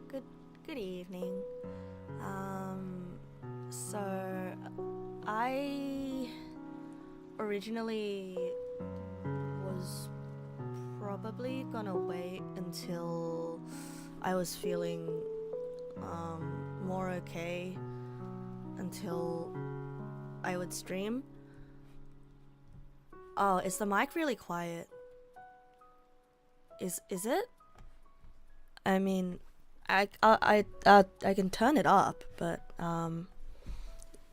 Good evening. So I originally was probably gonna wait until I was feeling more okay until I would stream. Oh, is the mic really quiet? Is it? I mean, I can turn it up, but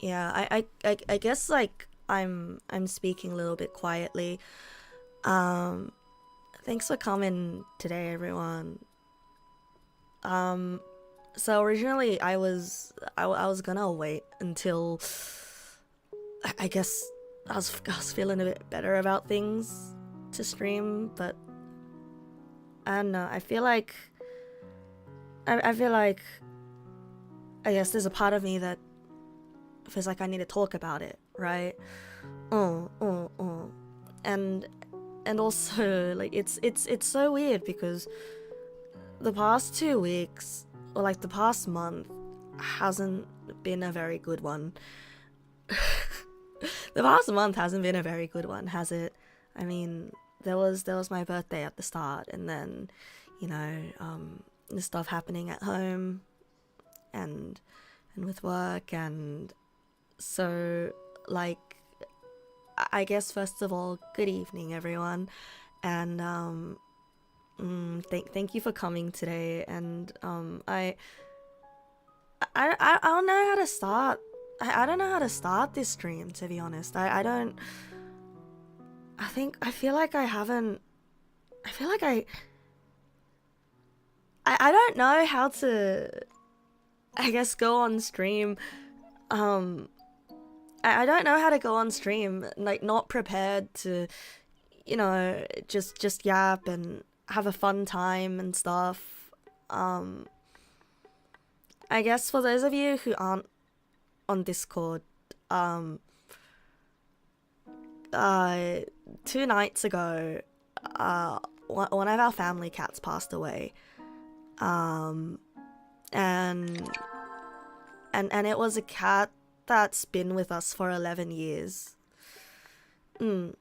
yeah, I guess like I'm speaking a little bit quietly. Thanks for coming today, everyone. So originally I was gonna wait until I guess I was feeling a bit better about things to stream, but I don't know. I feel like I guess there's a part of me that feels like I need to talk about it, right? And also like it's so weird because the past 2 weeks or like the past month hasn't been a very good one. The past month hasn't been a very good one, has it? I mean, there was my birthday at the start, and then the stuff happening at home and with work, and so like I guess first of all, good evening everyone, and thank you for coming today, and I don't know how to start. I don't know how to start this stream, to be honest. I feel like I haven't. I feel like I don't know how to, I guess, go on stream. I don't know how to go on stream, like not prepared to, just yap and have a fun time and stuff. I guess for those of you who aren't on Discord, 2 nights ago, one of our family cats passed away. And it was a cat that's been with us for 11 years. Oh,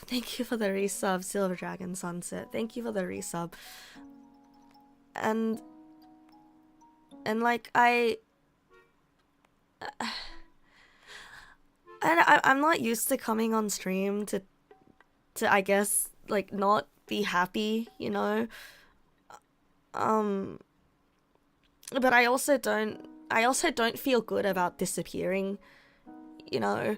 thank you for the resub, Silver Dragon Sunset. Thank you for the resub. And like I'm not used to coming on stream to I guess like not be happy, but I also don't feel good about disappearing, I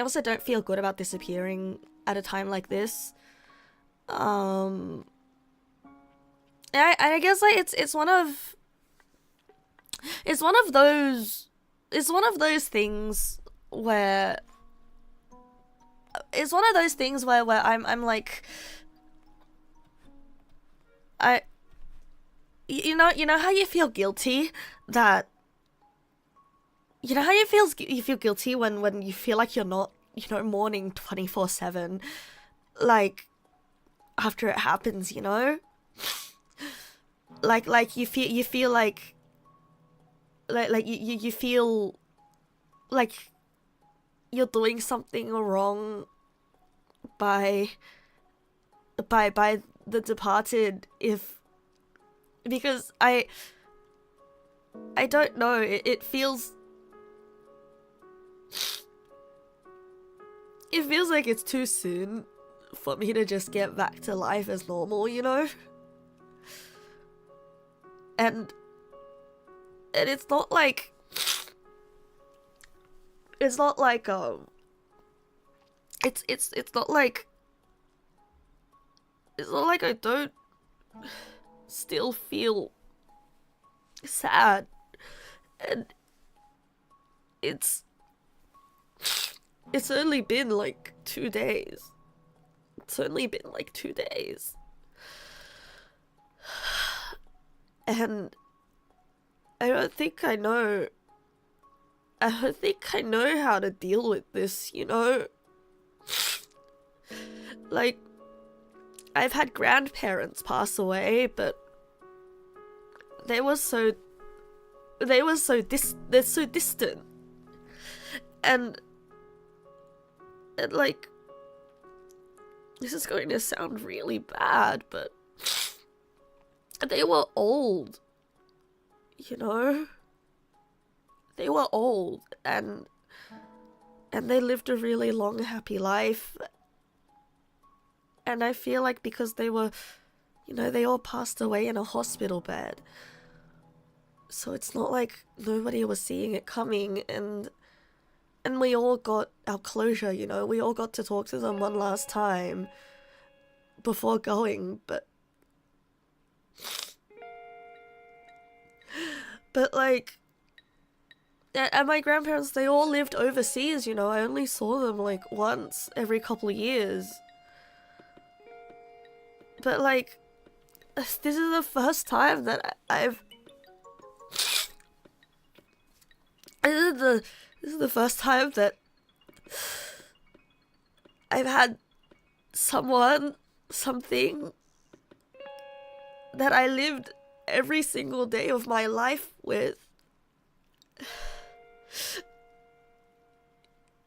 also don't feel good about disappearing at a time like this. I guess like it's one of those things where I'm like, you know how you feel guilty that you feel guilty when you feel like you're not mourning 24/7, like after it happens, like you feel like you feel like you're doing something wrong by the departed, because I don't know, it feels like it's too soon for me to just get back to life as normal, and it's not like it's not like I don't still feel sad, and it's only been like 2 days. And I don't think I know how to deal with this, Like, I've had grandparents pass away, but they're so distant, and like, this is going to sound really bad, but they were old, you know? They were old, and they lived a really long, happy life. And I feel like because they were, you know, they all passed away in a hospital bed. So it's not like nobody was seeing it coming, and we all got our closure, you know? We all got to talk to them one last time before going, but like, and my grandparents, they all lived overseas, you know? I only saw them like once every couple of years. But like, this is the first time that this is the first time that I've had something that I lived every single day of my life with.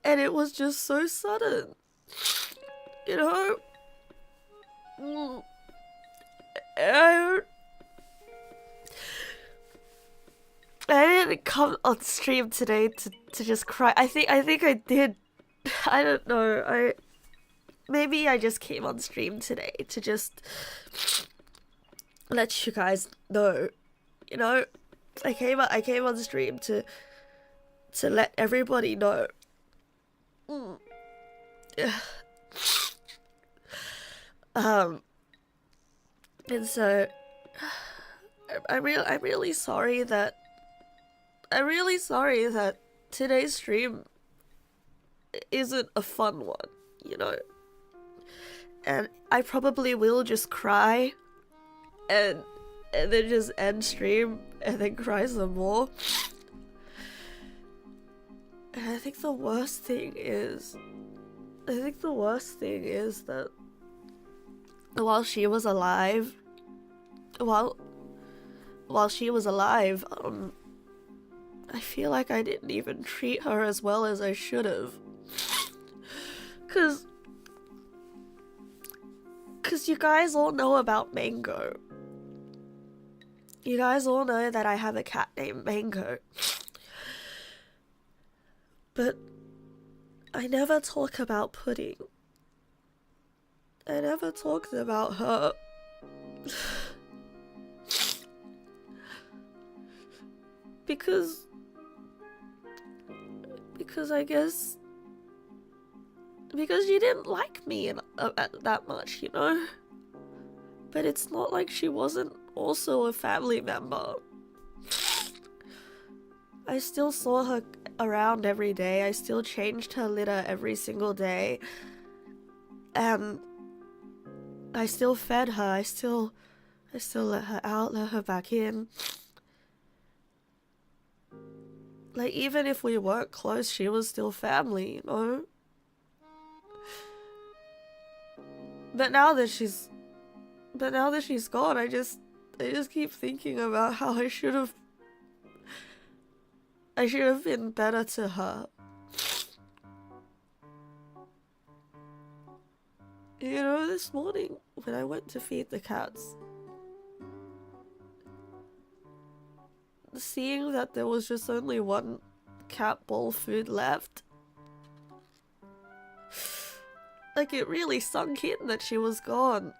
And it was just so sudden, you know? I didn't come on stream today to just cry. I think I did. I don't know. Maybe I just came on stream today to just let you guys know. You know, I came on stream to let everybody know. And so I'm really sorry that today's stream isn't a fun one, you know. And I probably will just cry and then just end stream and then cry some more. And I think the worst thing is that while she was alive, I feel like I didn't even treat her as well as I should have. Cause you guys all know about Mango. You guys all know that I have a cat named Mango. But I never talk about Pudding. I never talked about her. Because I guess because she didn't like me that much, you know? But it's not like she wasn't also a family member. I still saw her around every day. I still changed her litter every single day. And I still fed her. I still let her out, let her back in. Like, even if we weren't close, she was still family, you know? But now that she's gone, I just keep thinking about how I should have been better to her. You know, this morning when I went to feed the cats, seeing that there was just only one cat bowl food left, like, it really sunk in that she was gone.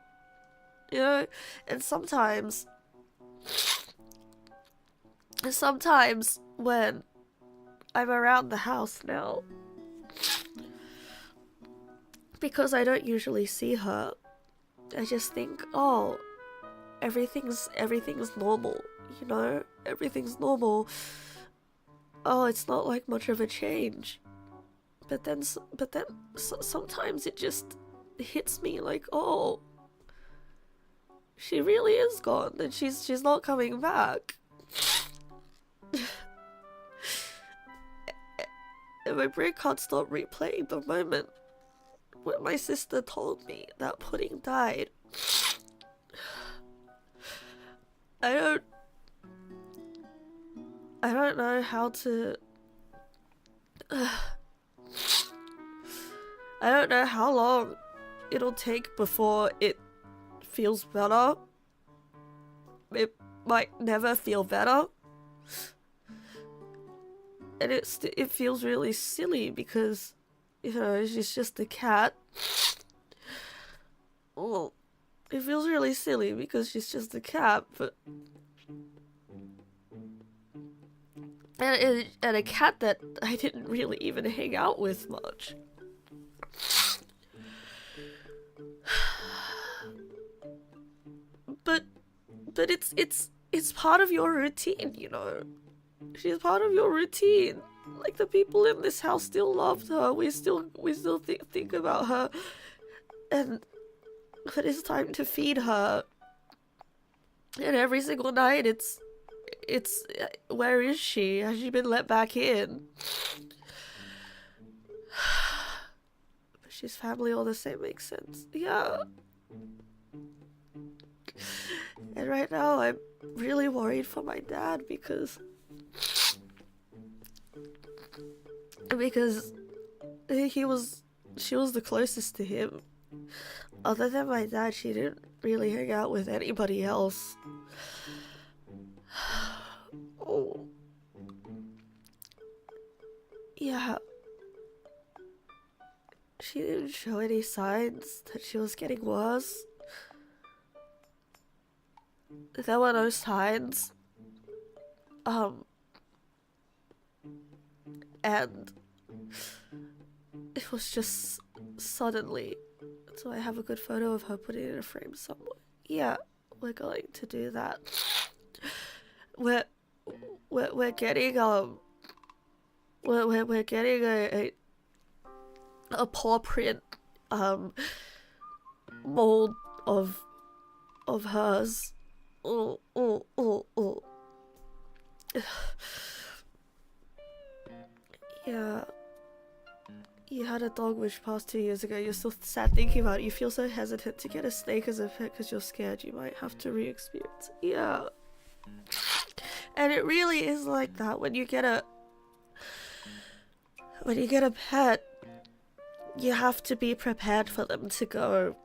You know? And sometimes when I'm around the house now, because I don't usually see her, I just think, oh, everything's normal, you know? Everything's normal. Oh, it's not like much of a change. But then sometimes it just hits me like, oh, she really is gone, and she's not coming back. And my brain can't stop replaying the moment when my sister told me that Pudding died. I I don't know how to... I don't know how long it'll take before it feels better. It might never feel better. And it feels really silly because, you know, she's just a cat. Well, it feels really silly because she's just a cat, but... And a cat that I didn't really even hang out with much. But it's part of your routine, you know. She's part of your routine. Like, the people in this house still loved her. We still think about her. And when it's time to feed her, and every single night it's where is she? Has she been let back in? But she's family all the same, makes sense. Yeah. And right now I'm really worried for my dad because she was the closest to him. Other than my dad, she didn't really hang out with anybody else. Oh. Yeah. She didn't show any signs that she was getting worse. There were no signs. And it was just suddenly. So I have a good photo of her, put it in a frame somewhere. Yeah, we're going to do that. We're getting we're getting a paw print mold of hers. Oh. Yeah. You had a dog which passed 2 years ago. You're still sad thinking about it. You feel so hesitant to get a snake as a pet because you're scared you might have to re-experience. Yeah. And it really is like that when you get a pet. You have to be prepared for them to go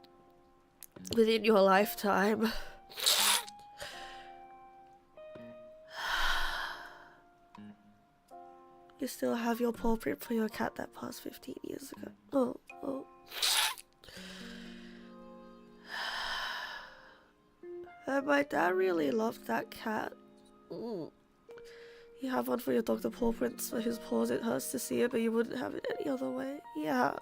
within your lifetime. You still have your paw print for your cat that passed 15 years ago. Oh. And my dad really loved that cat. You have one for your dog, the paw prints for his paws. It hurts to see it, but you wouldn't have it any other way. Yeah.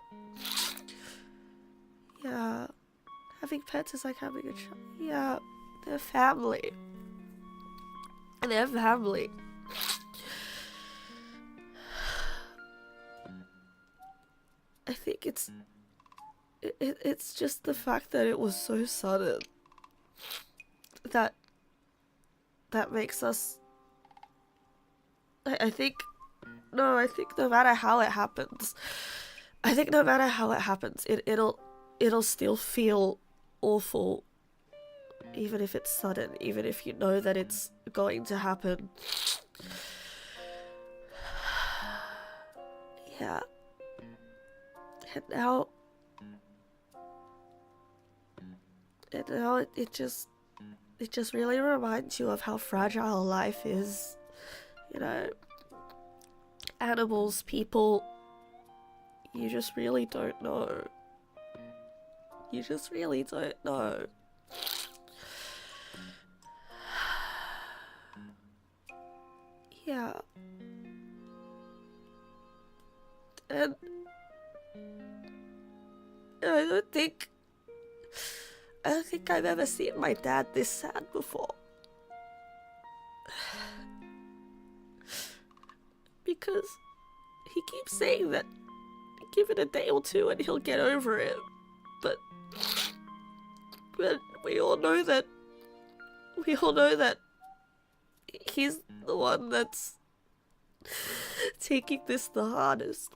Having pets is like having a child. Yeah. They're family. They're family. I think it's just the fact that it was so sudden that makes us. I think no matter how it happens, it'll still feel awful, even if it's sudden, even if you know that it's going to happen. Yeah. And now it just really reminds you of how fragile life is. You know, animals, people, you just really don't know. You just really don't know. Yeah. And I don't think I've ever seen my dad this sad before. Because he keeps saying that give it a day or two and he'll get over it. But we all know that he's the one that's taking this the hardest.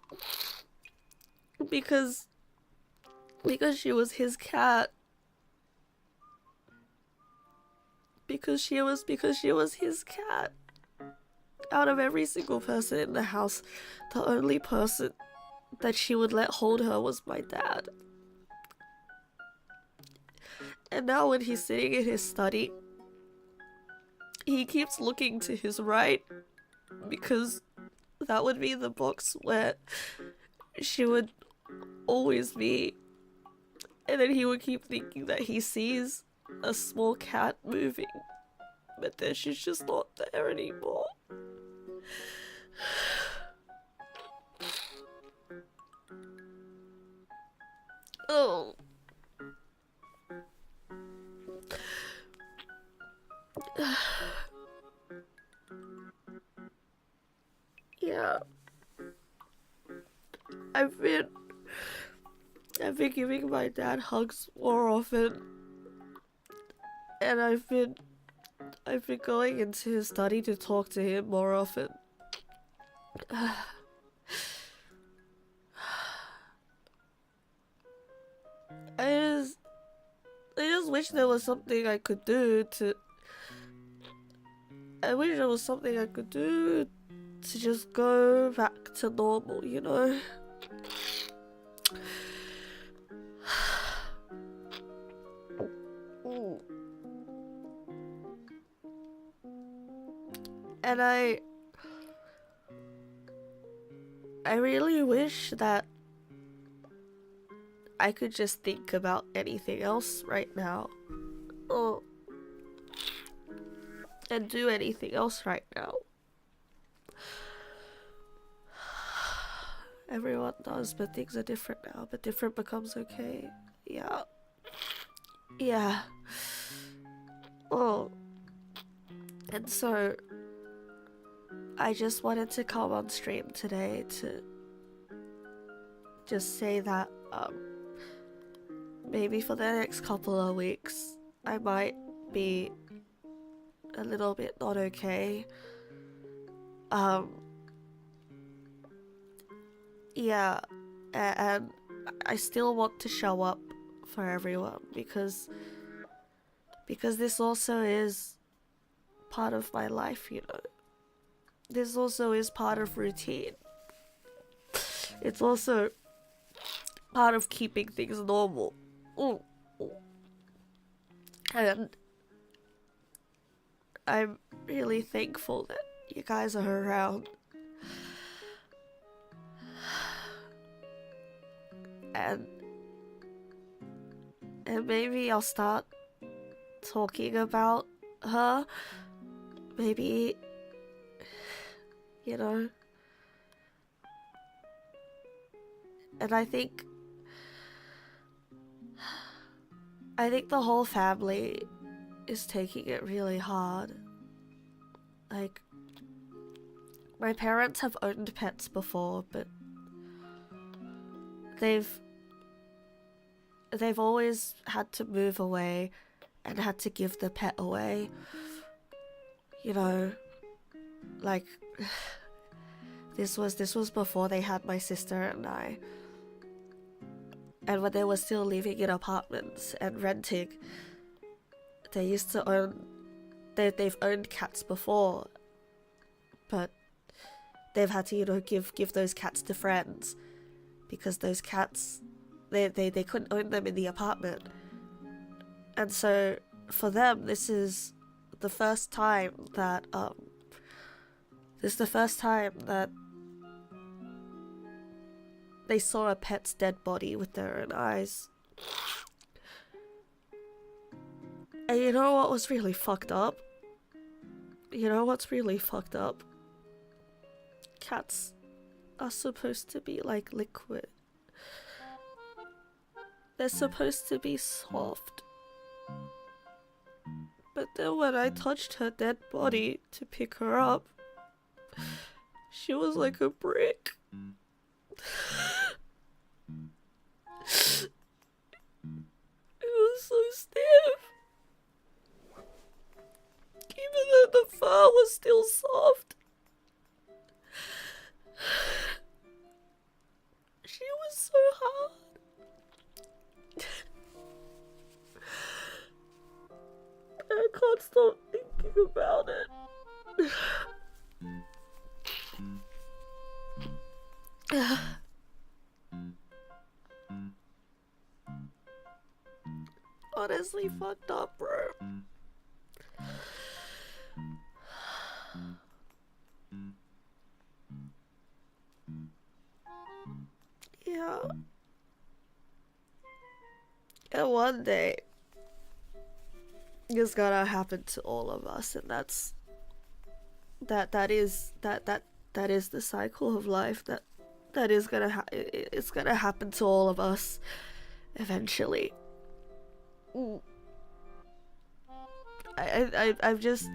Because she was his cat. Because she was his cat. out of every single person in the house, the only person that she would let hold her was my dad. And now when he's sitting in his study, he keeps looking to his right because that would be the box where she would always be. And then he would keep thinking that he sees a small cat moving, but then she's just not there anymore. Oh. Yeah. I've been giving my dad hugs more often, and I've been going into his study to talk to him more often. I just wish there was something I could do to. I wish there was something I could do to just go back to normal, you know? And I really wish that I could just think about anything else right now. Oh. And do anything else right now. Everyone does, but things are different now. But different becomes okay. Yeah. Yeah. Oh. And so I just wanted to come on stream today to just say that maybe for the next couple of weeks I might be a little bit not okay. Yeah, and I still want to show up for everyone because this also is part of my life, you know. This also is part of routine. It's also part of keeping things normal. And I'm really thankful that you guys are around. And maybe I'll start talking about her. Maybe, you know. And I think the whole family is taking it really hard. Like, my parents have owned pets before, but they've always had to move away and had to give the pet away. You know, like, this was before they had my sister and I. And when they were still living in apartments and renting, they used to own... They've owned cats before, but they've had to, you know, give those cats to friends because those cats, they couldn't own them in the apartment. And so for them, this is the first time that they saw a pet's dead body with their own eyes. And you know what was really fucked up? You know what's really fucked up? Cats are supposed to be like liquid. They're supposed to be soft. But then when I touched her dead body to pick her up, she was like a brick. It was so stiff. Even though the fur was still soft. She was so hard. I can't stop thinking about it. Honestly fucked up, bro. Yeah. And one day it's gonna happen to all of us, and that is the cycle of life. That is gonna it's gonna happen to all of us eventually. I've just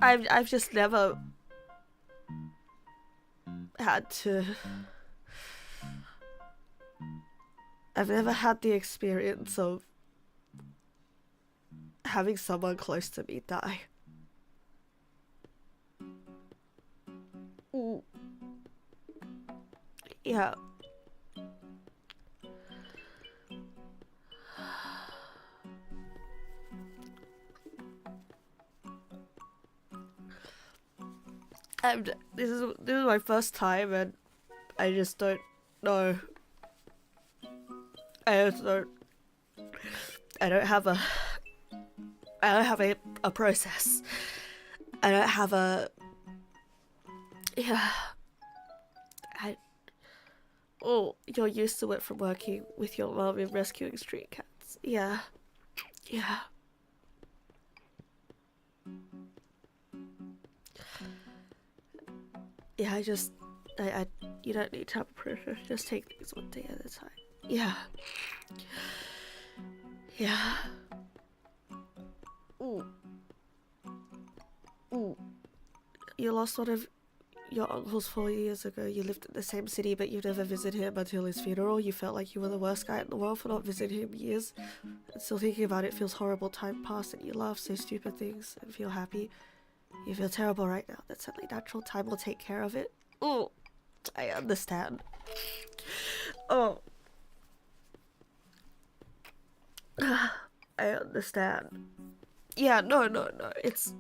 I've just never had to. I've never had the experience of having someone close to me die. Yeah. This is my first time, and I just don't know. I don't have a process. I don't have a. Yeah. Oh, you're used to it from working with your mom and rescuing street cats. Yeah. Yeah. Yeah, you don't need to have a process. Just take things one day at a time. Yeah. Yeah. You lost one of your uncles 4 years ago. You lived in the same city, but you never visited him until his funeral. You felt like you were the worst guy in the world for not visiting him years. And still thinking about it feels horrible. Time passed and you laugh, say stupid things, and feel happy. You feel terrible right now. That's only natural. Time will take care of it. Oh, I understand. Oh. I understand. Yeah, no. It's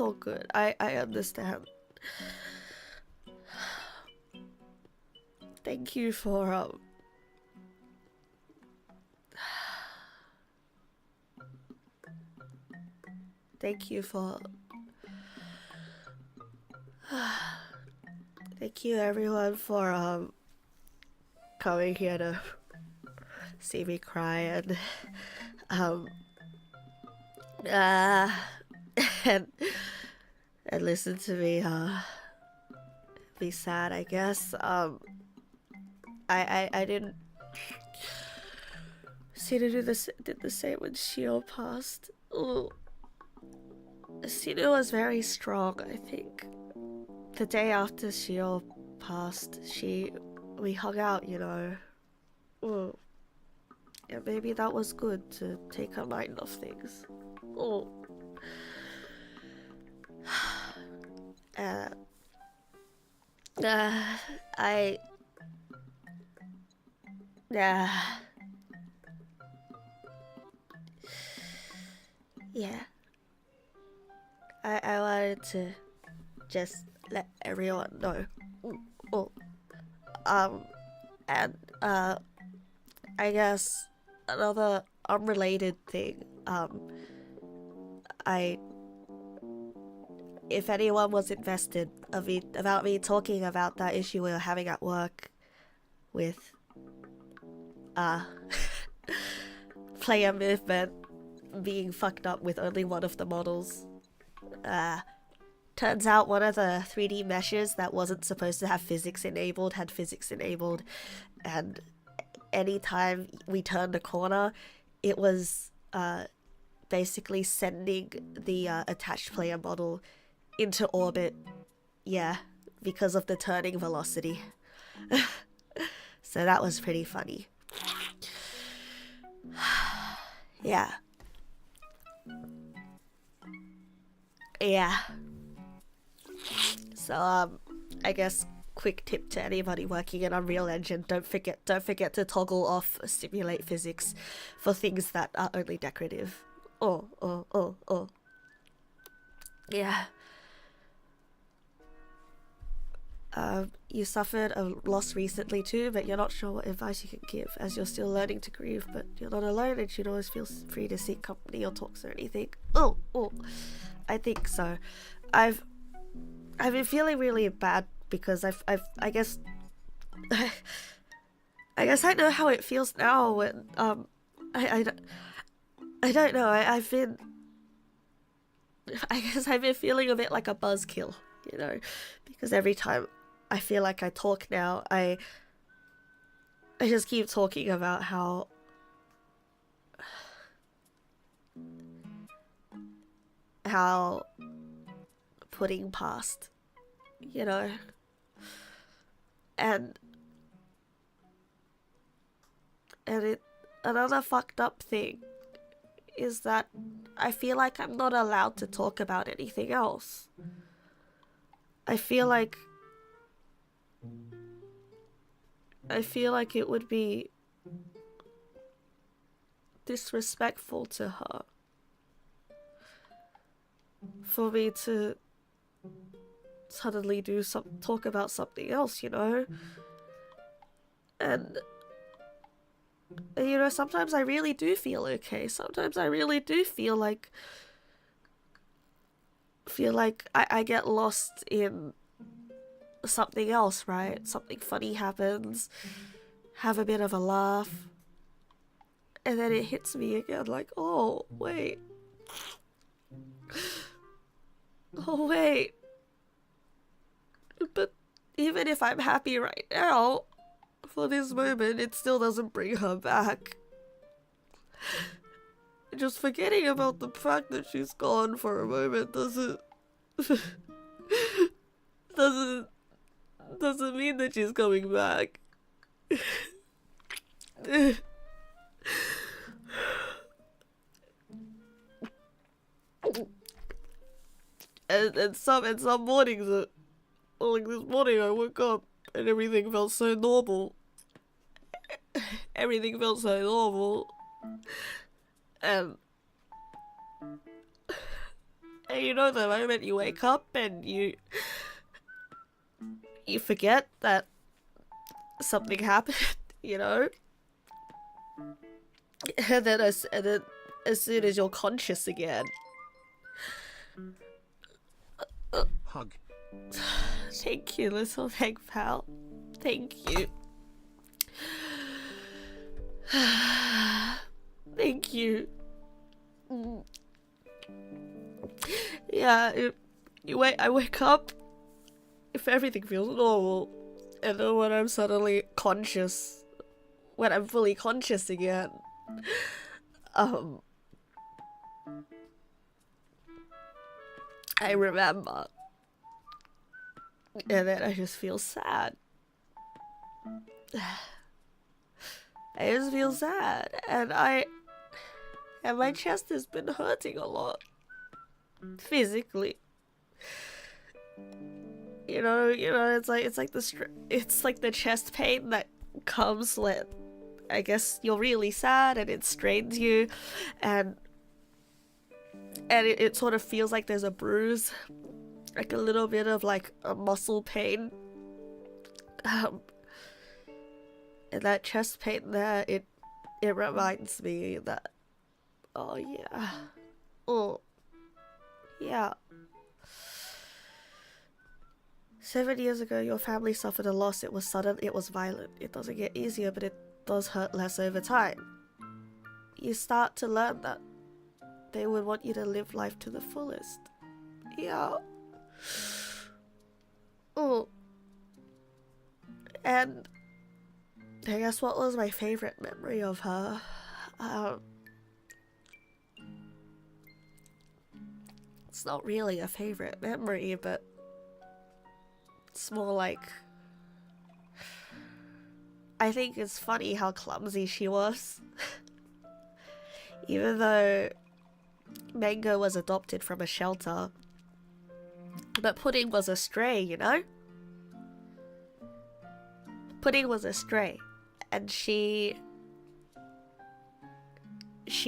all good. I understand. Thank you for thank you for thank you everyone for coming here to see me cry and and listen to me be sad, I guess. I didn't Sina did the same when Shio passed. Ooh. Sina was very strong, I think. The day after Shio passed, we hung out, you know. Ooh. Yeah, maybe that was good to take her mind off things. Oh. Yeah. I wanted to just let everyone know. Oh. And I guess another unrelated thing, if anyone was invested about me talking about that issue we were having at work with player movement being fucked up with only one of the models, turns out one of the 3D meshes that wasn't supposed to have physics enabled had physics enabled, and anytime we turned a corner, it was basically sending the attached player model into orbit. Yeah, because of the turning velocity. So that was pretty funny. Yeah. Yeah. So I guess quick tip to anybody working in Unreal Engine: don't forget to toggle off simulate physics for things that are only decorative. Oh. Yeah. You suffered a loss recently too, but you're not sure what advice you can give as you're still learning to grieve, but you're not alone and should always feel free to seek company or talks or anything. Oh, I think so. I've been feeling really bad because I guess I know how it feels now when I don't know. I guess I've been feeling a bit like a buzzkill, you know, because every time I feel like I talk now, I just keep talking about how putting past, you know, and another fucked up thing is that I feel like I'm not allowed to talk about anything else. I feel like it would be disrespectful to her for me to suddenly talk about something else, you know? And you know, sometimes I really do feel okay. Sometimes I really do feel like I get lost in something else, right? Something funny happens, have a bit of a laugh, and then it hits me again like, oh wait, but even if I'm happy right now for this moment, it still doesn't bring her back. Just forgetting about the fact that she's gone for a moment doesn't mean that she's coming back. and some mornings, like this morning, I woke up and everything felt so normal. Everything felt so normal, and you know, the moment you wake up and you forget that something happened, you know, and then as soon as you're conscious again. Hug. Thank you, little egg pal. Thank you. Thank you. Yeah, I wake up if everything feels normal, and then when I'm suddenly conscious, when I'm fully conscious again, I remember, and then I just feel sad. I just feel sad, and my chest has been hurting a lot, physically. You know, it's like the chest pain that comes when, I guess, you're really sad and it strains you, and it sort of feels like there's a bruise, like a little bit of like a muscle pain. And that chest pain there, it reminds me that, oh yeah. 7 years ago, your family suffered a loss. It was sudden, it was violent. It doesn't get easier, but it does hurt less over time. You start to learn that they would want you to live life to the fullest. Yeah. Oh. And I guess what was my favorite memory of her? It's not really a favorite memory, but it's more like, I think it's funny how clumsy she was. Even though Mango was adopted from a shelter, but Pudding was a stray, you know? Pudding was a stray, and she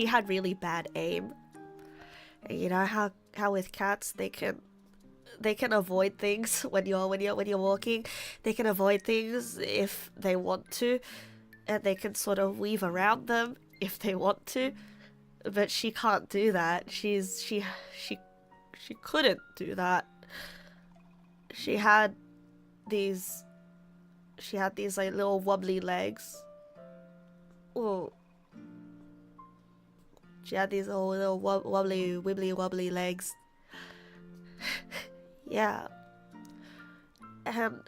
had really bad aim. And you know how how with cats they can avoid things when you're walking. They can avoid things if they want to, and they can sort of weave around them if they want to. But she can't do that. She couldn't do that. She had these like little wobbly legs. Oh. She had these little wobbly legs. Yeah. And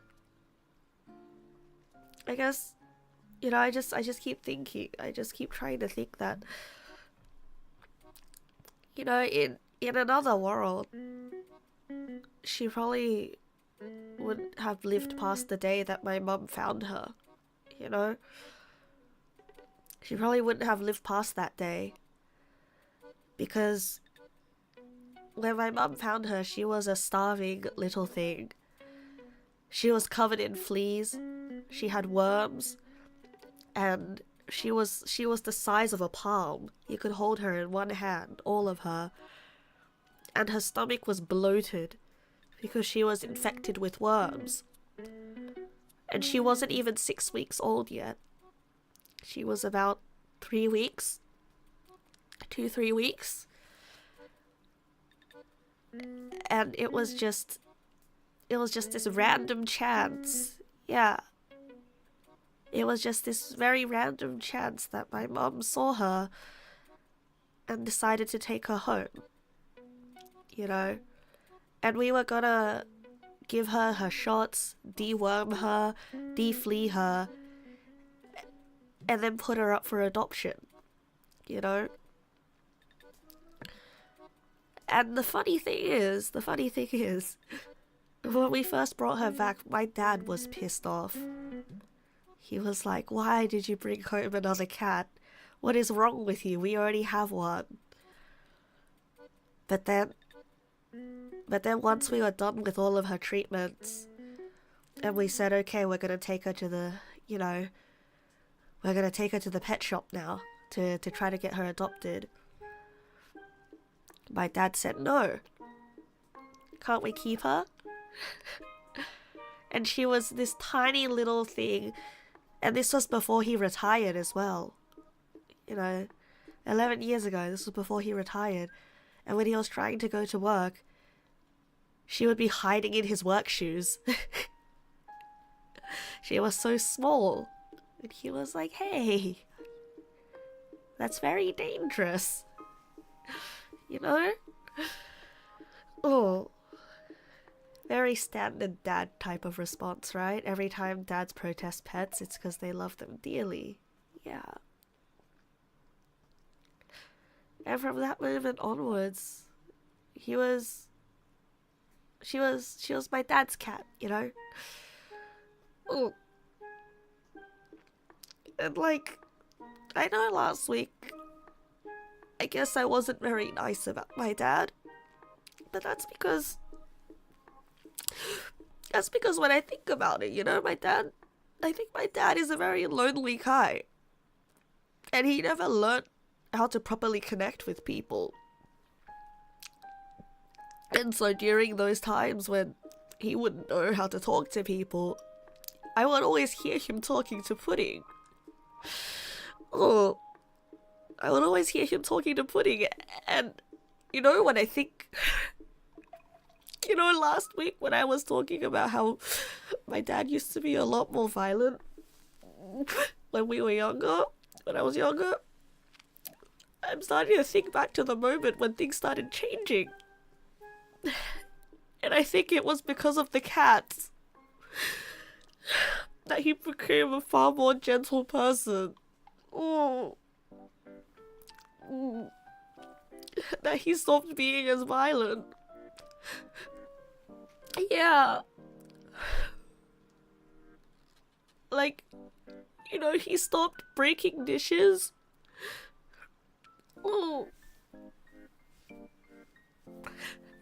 I guess, you know, I just keep thinking. I just keep trying to think that, you know, in another world, she probably wouldn't have lived past the day that my mum found her, you know? She probably wouldn't have lived past that day. Because when my mum found her, she was a starving little thing. She was covered in fleas, she had worms, and she was the size of a palm. You could hold her in one hand, all of her. And her stomach was bloated because she was infected with worms. And she wasn't even 6 weeks old yet. She was about 3 weeks. 2-3 weeks. And it was just this random chance. Yeah. It was just this very random chance that my mom saw her and decided to take her home. You know? And we were gonna give her her shots, deworm her, deflea her, and then put her up for adoption. You know? And the funny thing is, when we first brought her back, my dad was pissed off. He was like, "Why did you bring home another cat? What is wrong with you? We already have one." But then once we were done with all of her treatments, and we said, okay, we're gonna take her to the, you know, we're gonna take her to the pet shop now to try to get her adopted. My dad said, "No. Can't we keep her?" And she was this tiny little thing. And this was before he retired as well. You know, 11 years ago, this was before he retired. And when he was trying to go to work, she would be hiding in his work shoes. She was so small. And he was like, "Hey, that's very dangerous." You know? Oh. Very standard dad type of response, right? Every time dads protest pets, it's because they love them dearly. Yeah. And from that moment onwards, she was my dad's cat, you know? Oh. And like, I know last week, I guess I wasn't very nice about my dad. But that's because when I think about it, you know, I think my dad is a very lonely guy. And he never learned how to properly connect with people. And so during those times when he wouldn't know how to talk to people, I would always hear him talking to Pudding. Oh, I would always hear him talking to Pudding. And, you know, when I think... You know, last week when I was talking about how my dad used to be a lot more violent when we were younger, when I was younger, I'm starting to think back to the moment when things started changing. And I think it was because of the cats that he became a far more gentle person. Oh. That he stopped being as violent. Yeah. Like, you know, he stopped breaking dishes. Oh.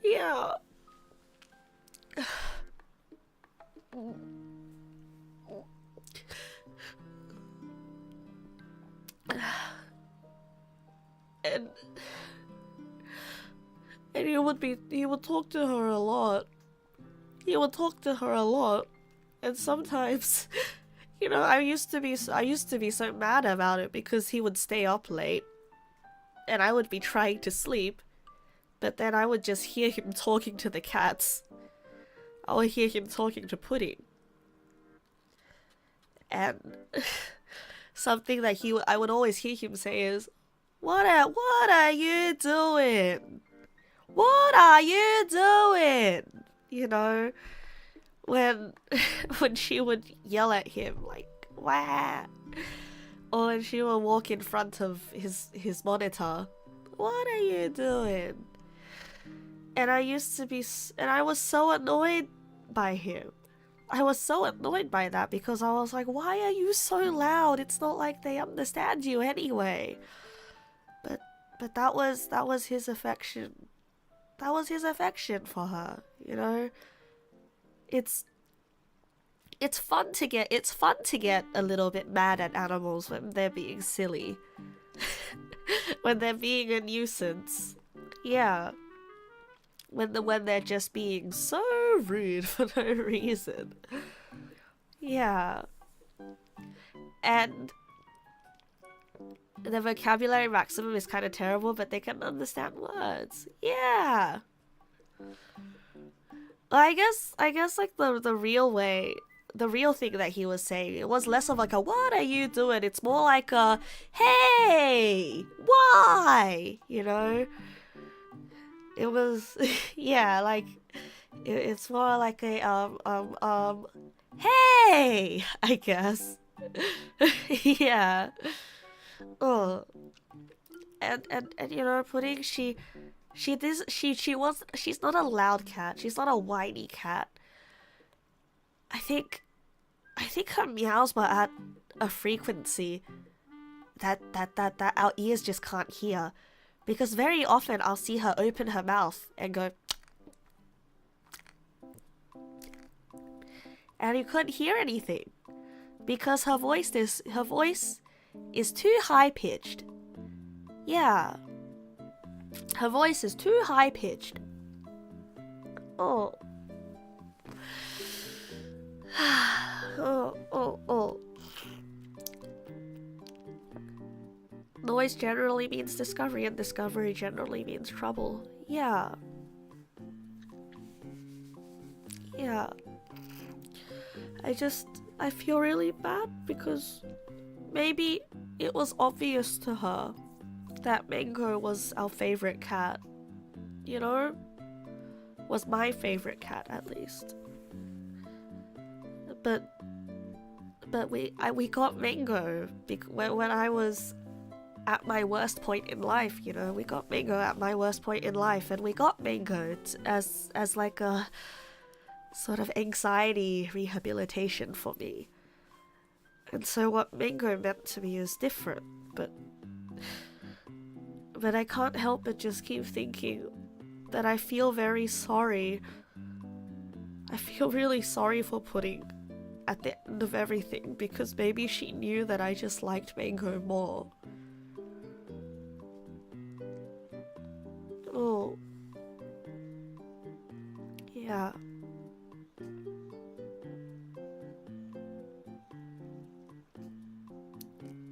Yeah. And he would talk to her a lot. He would talk to her a lot. And sometimes, you know, I used to be so mad about it because he would stay up late. And I would be trying to sleep. But then I would just hear him talking to the cats. I would hear him talking to Pudding. And something that I would always hear him say is, What are you doing? What are you doing? You know, when she would yell at him like, wah, or when she would walk in front of his monitor, what are you doing? And I was so annoyed by him. I was so annoyed by that because I was like, why are you so loud? It's not like they understand you anyway. But that was his affection. That was his affection for her, you know? It's fun to get a little bit mad at animals when they're being silly. When they're being a nuisance. Yeah. When they're just being so rude for no reason. Yeah. And the vocabulary maximum is kind of terrible, but they can understand words. Yeah. Well, I guess like the real thing that he was saying, it was less of like a what are you doing? It's more like a hey, why? You know? It was yeah, like it's more like a hey, I guess. Yeah. Oh. And you know, Pudding, she's not a loud cat. She's not a whiny cat. I think her meows were at a frequency that our ears just can't hear. Because very often I'll see her open her mouth and go, and you couldn't hear anything because her voice is too high pitched. Yeah, her voice is too high pitched. Oh. Oh. Noise generally means discovery, and discovery generally means trouble. Yeah. I feel really bad because maybe it was obvious to her that Mango was our favorite cat. You know? Was my favorite cat, at least. But we got Mango when I was at my worst point in life, you know. We got Mango at my worst point in life, and we got Mango as like a sort of anxiety rehabilitation for me. And so what Mango meant to me is different, but I can't help but just keep thinking that I feel very sorry. I feel really sorry for Pudding at the end of everything, because maybe she knew that I just liked Mango more. Oh. Yeah.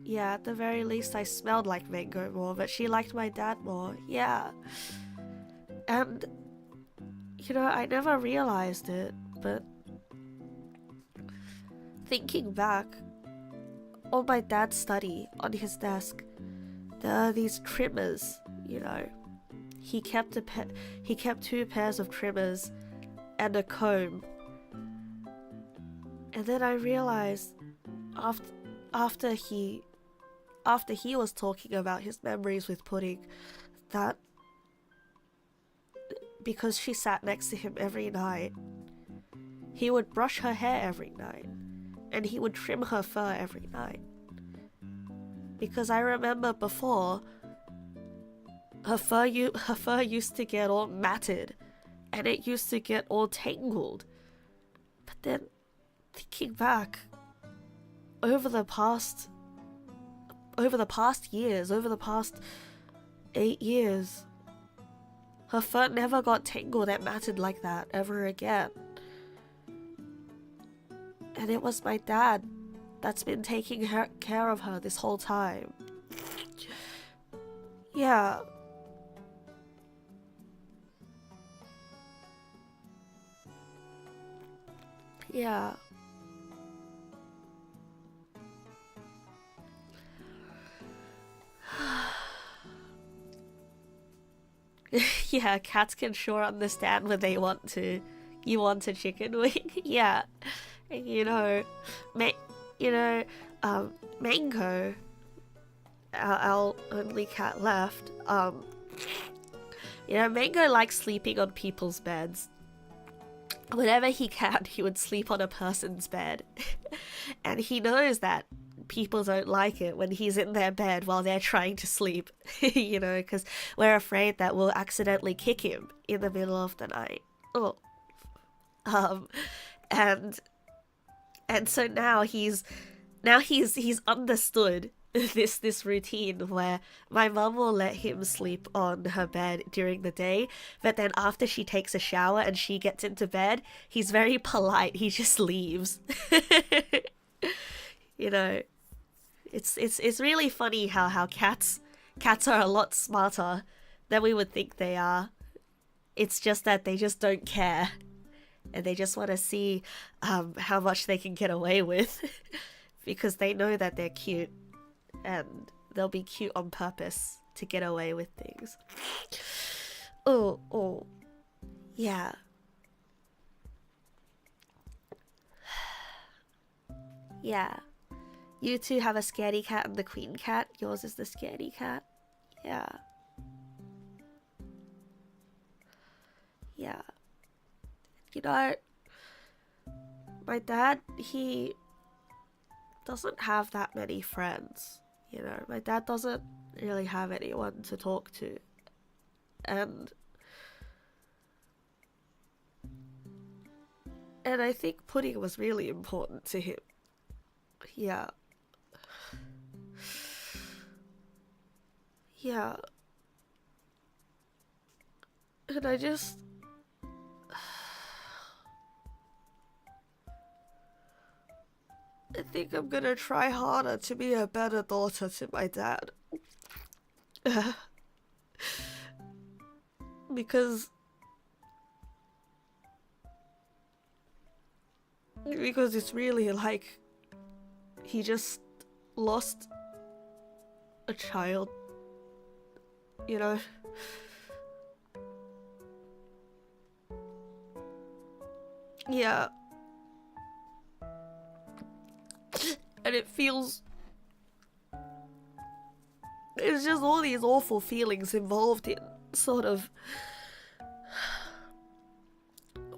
Yeah, at the very least I smelled like Mango more, but she liked my dad more. Yeah. And, you know, I never realized it, but thinking back, on my dad's study, on his desk, there are these trimmers, you know. He kept two pairs of trimmers and a comb. And then I realized after he was talking about his memories with Pudding, that because she sat next to him every night, he would brush her hair every night, and he would trim her fur every night. Because I remember before, her fur used to get all matted, and it used to get all tangled. But then, thinking back, over the past years, over the past 8 years, Her fur never got tangled and matted like that ever again. And it was my dad that's been taking care of her this whole time. Yeah. Yeah. Yeah, cats can sure understand when they want to. You want a chicken wing? Yeah. And Mango, our only cat left, Mango likes sleeping on people's beds. Whenever he can, he would sleep on a person's bed. And he knows that people don't like it when he's in their bed while they're trying to sleep, because we're afraid that we'll accidentally kick him in the middle of the night. Oh. And so now he's understood this routine where my mum will let him sleep on her bed during the day, but then after she takes a shower and she gets into bed, he's very polite. He just leaves. It's really funny how cats are a lot smarter than we would think they are. It's just that they just don't care, and they just want to see how much they can get away with because they know that they're cute, and they'll be cute on purpose to get away with things. Oh, yeah. Yeah. You two have a scaredy cat and the queen cat. Yours is the scaredy cat. Yeah. Yeah. My dad, he doesn't have that many friends. My dad doesn't really have anyone to talk to. And I think pudding was really important to him. Yeah. Yeah. And I think I'm gonna try harder to be a better daughter to my dad. Because it's really like he just lost a child, Yeah. And it's just all these awful feelings involved in sort of,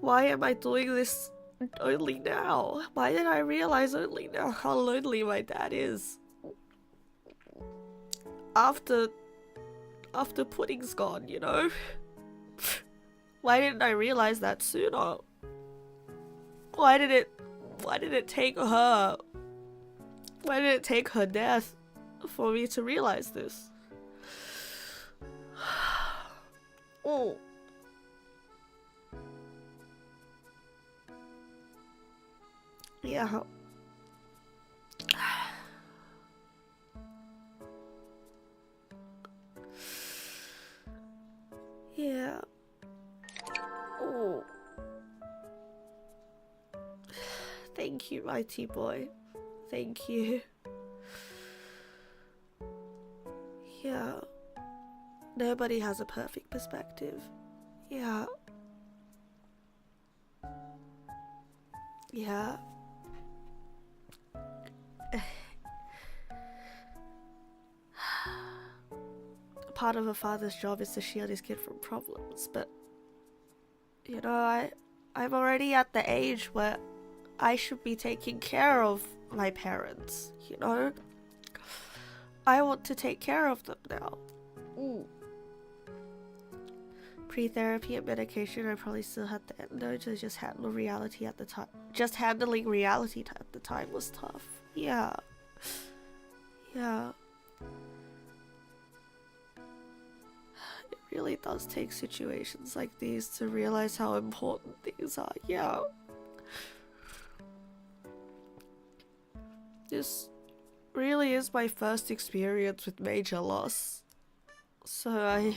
why am I doing this only now? Why did I realize only now how lonely my dad is? After pudding's gone, Why didn't I realize that sooner? Why did it take her? Why did it take her death for me to realize this? Oh. Yeah. Yeah. Oh. Thank you, mighty boy. Thank you. Yeah. Nobody has a perfect perspective. Yeah. Yeah. Part of a father's job is to shield his kid from problems, but I'm already at the age where I should be taking care of my parents, I want to take care of them now. Pre-therapy and medication, I probably still had the endo to just handle reality at the time. Just handling reality at the time was tough. Yeah. Yeah. It really does take situations like these to realize how important things are. Yeah. This really is my first experience with major loss. So I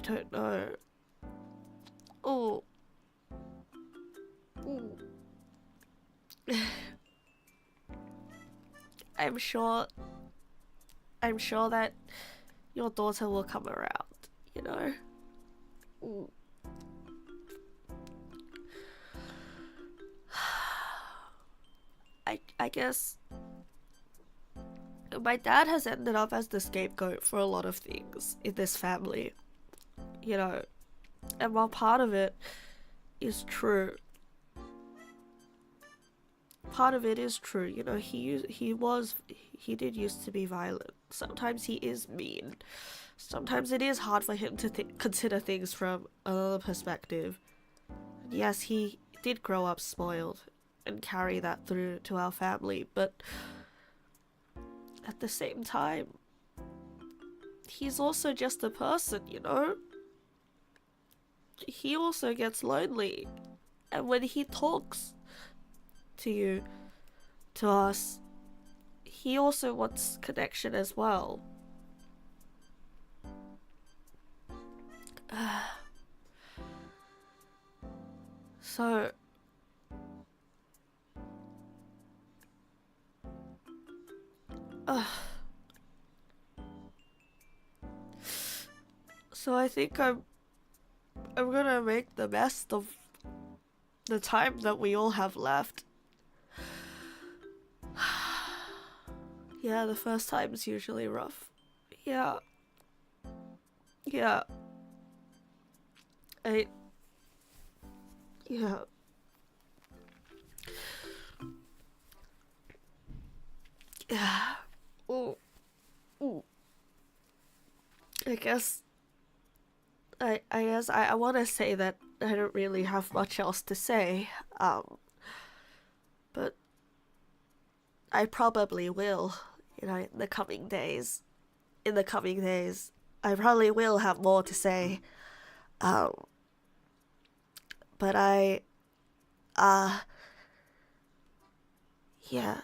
don't know. Oh. Ooh. I'm sure that your daughter will come around, you know? Ooh. I guess my dad has ended up as the scapegoat for a lot of things in this family, you know, and while part of it is true, you know, he did used to be violent. Sometimes he is mean. Sometimes it is hard for him to consider things from another perspective. And yes, he did grow up spoiled and carry that through to our family, but at the same time, he's also just a person, you know? He also gets lonely, and when he talks to you, to us, he also wants connection as well. So I think I'm gonna make the best of the time that we all have left. Yeah, the first time is usually rough. Yeah. Yeah. Yeah. Yeah. Ooh. Ooh. I guess I want to say that I don't really have much else to say, but I probably will, you know, in the coming days. I probably will have more to say, but yeah.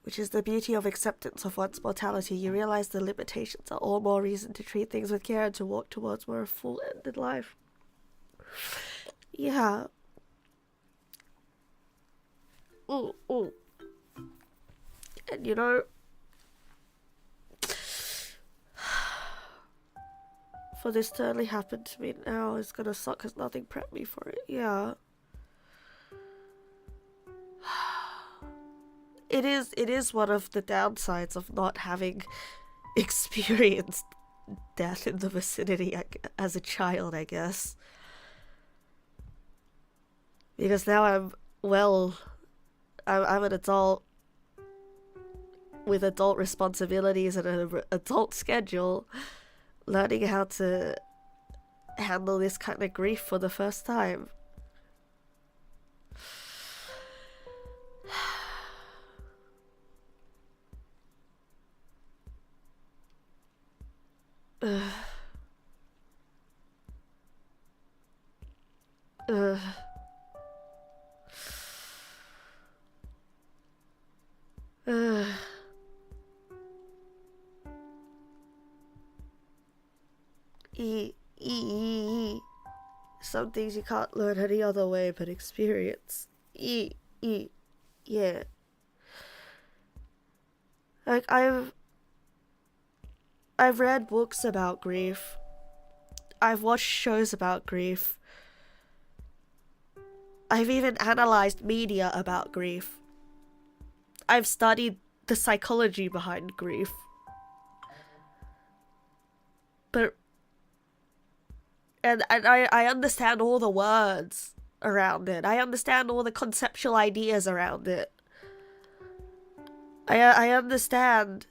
Which is the beauty of acceptance of one's mortality. You realize the limitations are all more reason to treat things with care and to walk towards more full end in life. Yeah. Ooh, ooh. And you know, for this to only happen to me now is gonna suck because nothing prepped me for it. Yeah. It is one of the downsides of not having experienced death in the vicinity as a child, I guess. Because now I'm an adult with adult responsibilities and an adult schedule, learning how to handle this kind of grief for the first time. Some things you can't learn any other way but experience. Yeah. Like I've read books about grief. I've watched shows about grief. I've even analyzed media about grief. I've studied the psychology behind grief. But and I understand all the words around it. I understand all the conceptual ideas around it. I understand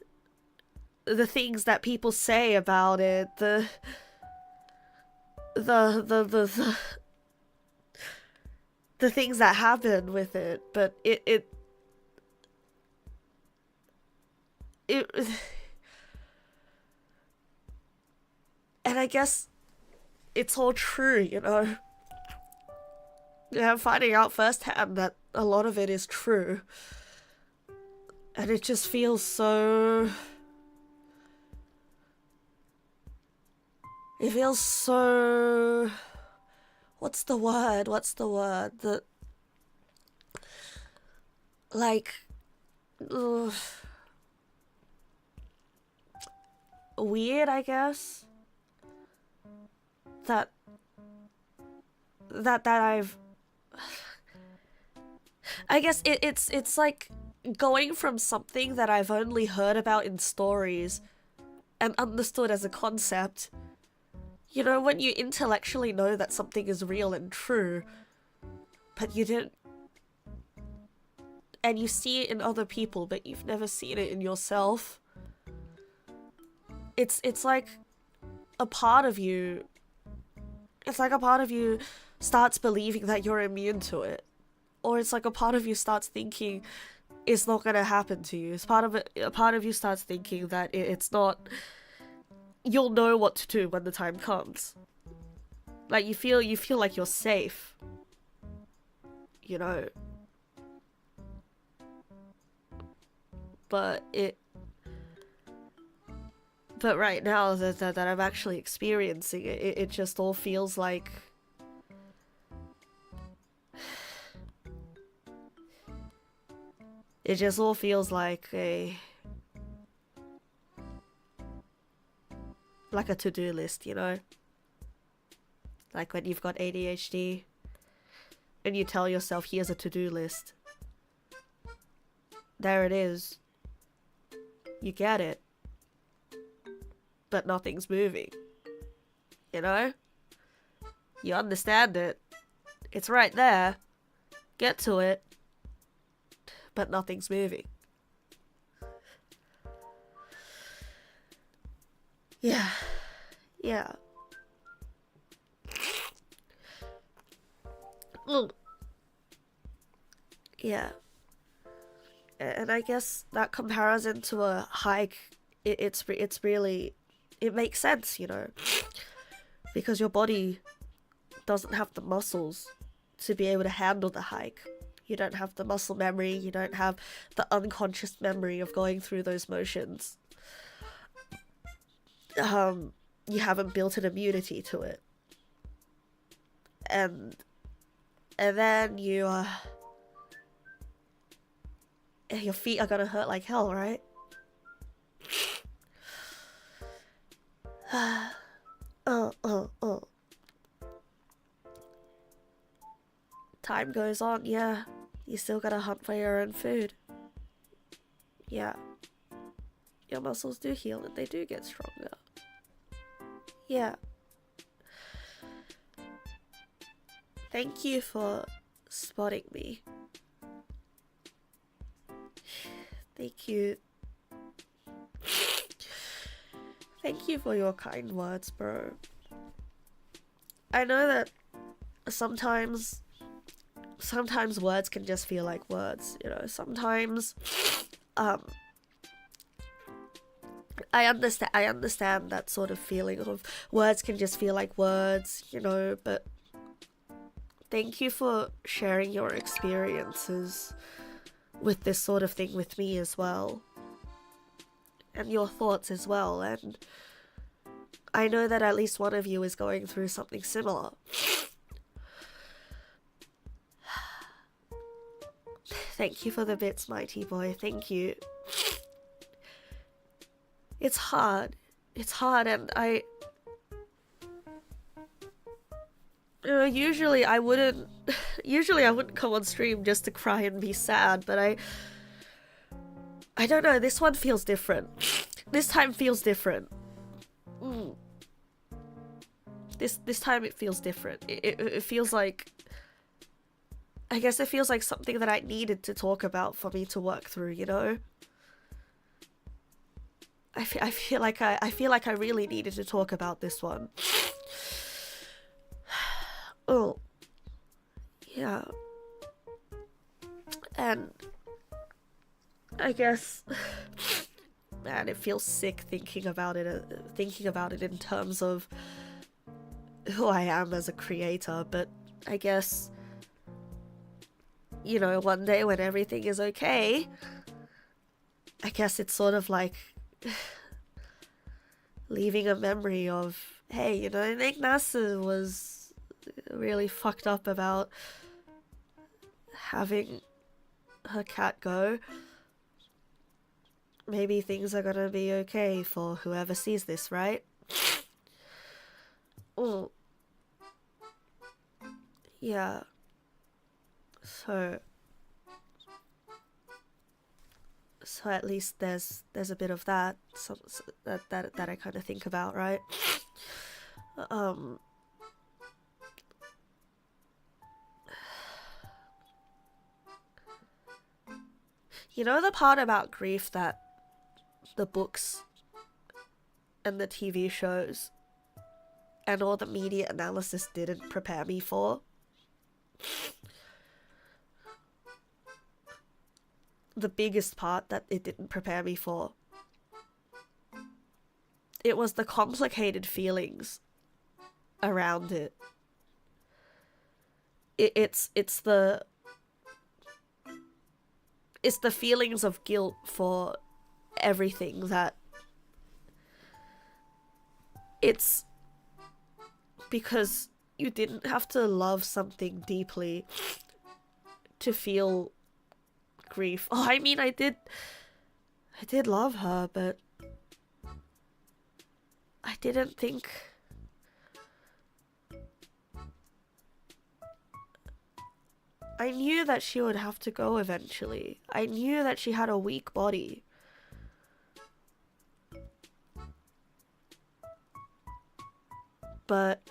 the things that people say about it, the things that happen with it, but it, And I guess it's all true, you know. Yeah, I'm finding out firsthand that a lot of it is true. And it just feels so... It feels so... What's the word? That... Like... Ugh. Weird, I guess. That I've... I guess it's like going from something that I've only heard about in stories and understood as a concept. You know, when you intellectually know that something is real and true, but you didn't... And you see it in other people, but you've never seen it in yourself. It's like a part of you... It's like a part of you starts believing that you're immune to it. Or it's like a part of you starts thinking it's not gonna happen to you. A part of you starts thinking that it's not... You'll know what to do when the time comes. Like, you feel like you're safe. You know. But right now that I'm actually experiencing it, it just all feels like... It just all feels like a to-do list, you know? Like when you've got ADHD and you tell yourself, here's a to-do list. There it is. You get it. But nothing's moving. You know? You understand it. It's right there. Get to it. But nothing's moving. Yeah. Yeah. Yeah. And I guess that comparison to a hike, it's really... It makes sense, you know. Because your body doesn't have the muscles to be able to handle the hike. You don't have the muscle memory, you don't have the unconscious memory of going through those motions. You haven't built an immunity to it. And then you, your feet are gonna hurt like hell, right? Time goes on, yeah. You still gotta hunt for your own food. Yeah. Your muscles do heal and they do get stronger. Yeah. Thank you for spotting me. Thank you. Thank you for your kind words, bro. I know that sometimes words can just feel like words, you know. Sometimes I understand that sort of feeling of words can just feel like words, you know, but thank you for sharing your experiences with this sort of thing with me as well. And your thoughts as well, and I know that at least one of you is going through something similar. Thank you for the bits, mighty boy. Thank you. It's hard. It's hard, and usually I wouldn't come on stream just to cry and be sad, but I don't know, this one feels different. This time feels different. This time it feels different. It feels like... I guess it feels like something that I needed to talk about for me to work through, you know? I feel like I really needed to talk about this one. Oh. Yeah. And... I guess man, it feels sick thinking about it in terms of who I am as a creator. But I guess, you know, one day when everything is okay, I guess it's sort of like leaving a memory of, hey, you know, Neg nass was really fucked up about having her cat go. Maybe things are gonna be okay for whoever sees this, right? Oh. Yeah. So at least there's a bit of that, that I kind of think about, right? You know the part about grief that the books and the TV shows and all the media analysis didn't prepare me for? The biggest part that it didn't prepare me for, it was the complicated feelings around it. It's the feelings of guilt for everything that it's because you didn't have to love something deeply to feel grief. Oh, I mean, I did love her, but I didn't think I knew that she would have to go eventually. I knew that she had a weak body. But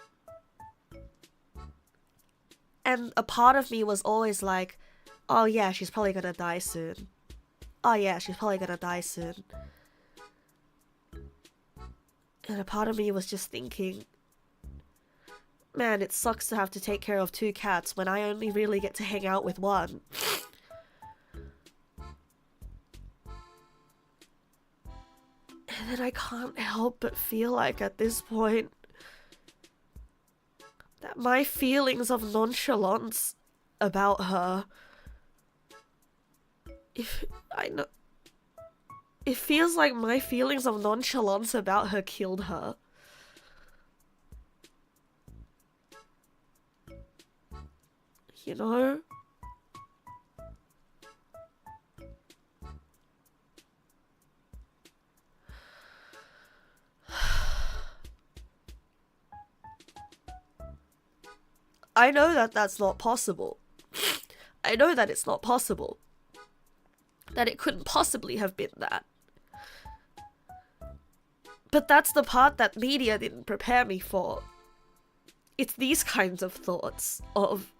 and a part of me was always like, oh yeah, she's probably gonna die soon. Oh yeah, she's probably gonna die soon. And a part of me was just thinking, man, it sucks to have to take care of 2 cats when I only really get to hang out with one. And then I can't help but feel like at this point that my feelings of nonchalance about her, it feels like my feelings of nonchalance about her killed her. You know? I know that that's not possible. I know that it's not possible. That it couldn't possibly have been that. But that's the part that media didn't prepare me for. It's these kinds of thoughts of...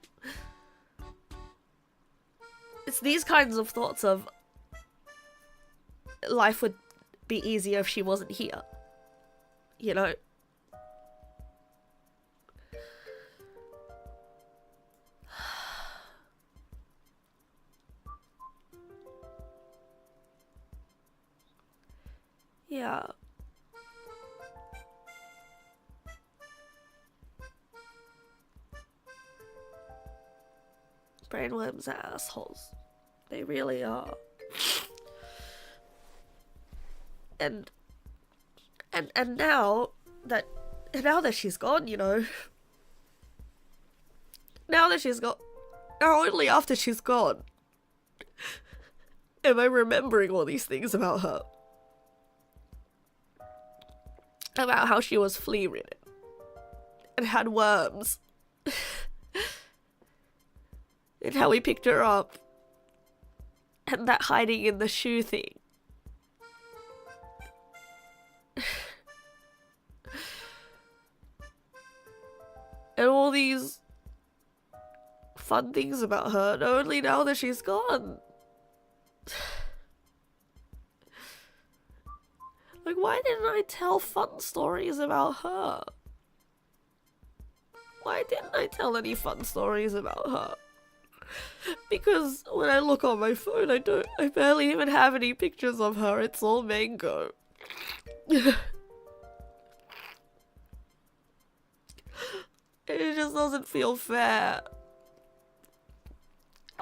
It's these kinds of thoughts of... life would be easier if she wasn't here. You know? Yeah. Brainworms are assholes. They really are. And now that she's gone, you know. Now only after she's gone am I remembering all these things about her. About how she was flea-ridden and had worms. And how we picked her up. And that hiding in the shoe thing. And all these fun things about her, and only now that she's gone. Like, why didn't I tell fun stories about her? Why didn't I tell any fun stories about her? Because when I look on my phone, I barely even have any pictures of her. It's all Mango. It just doesn't feel fair.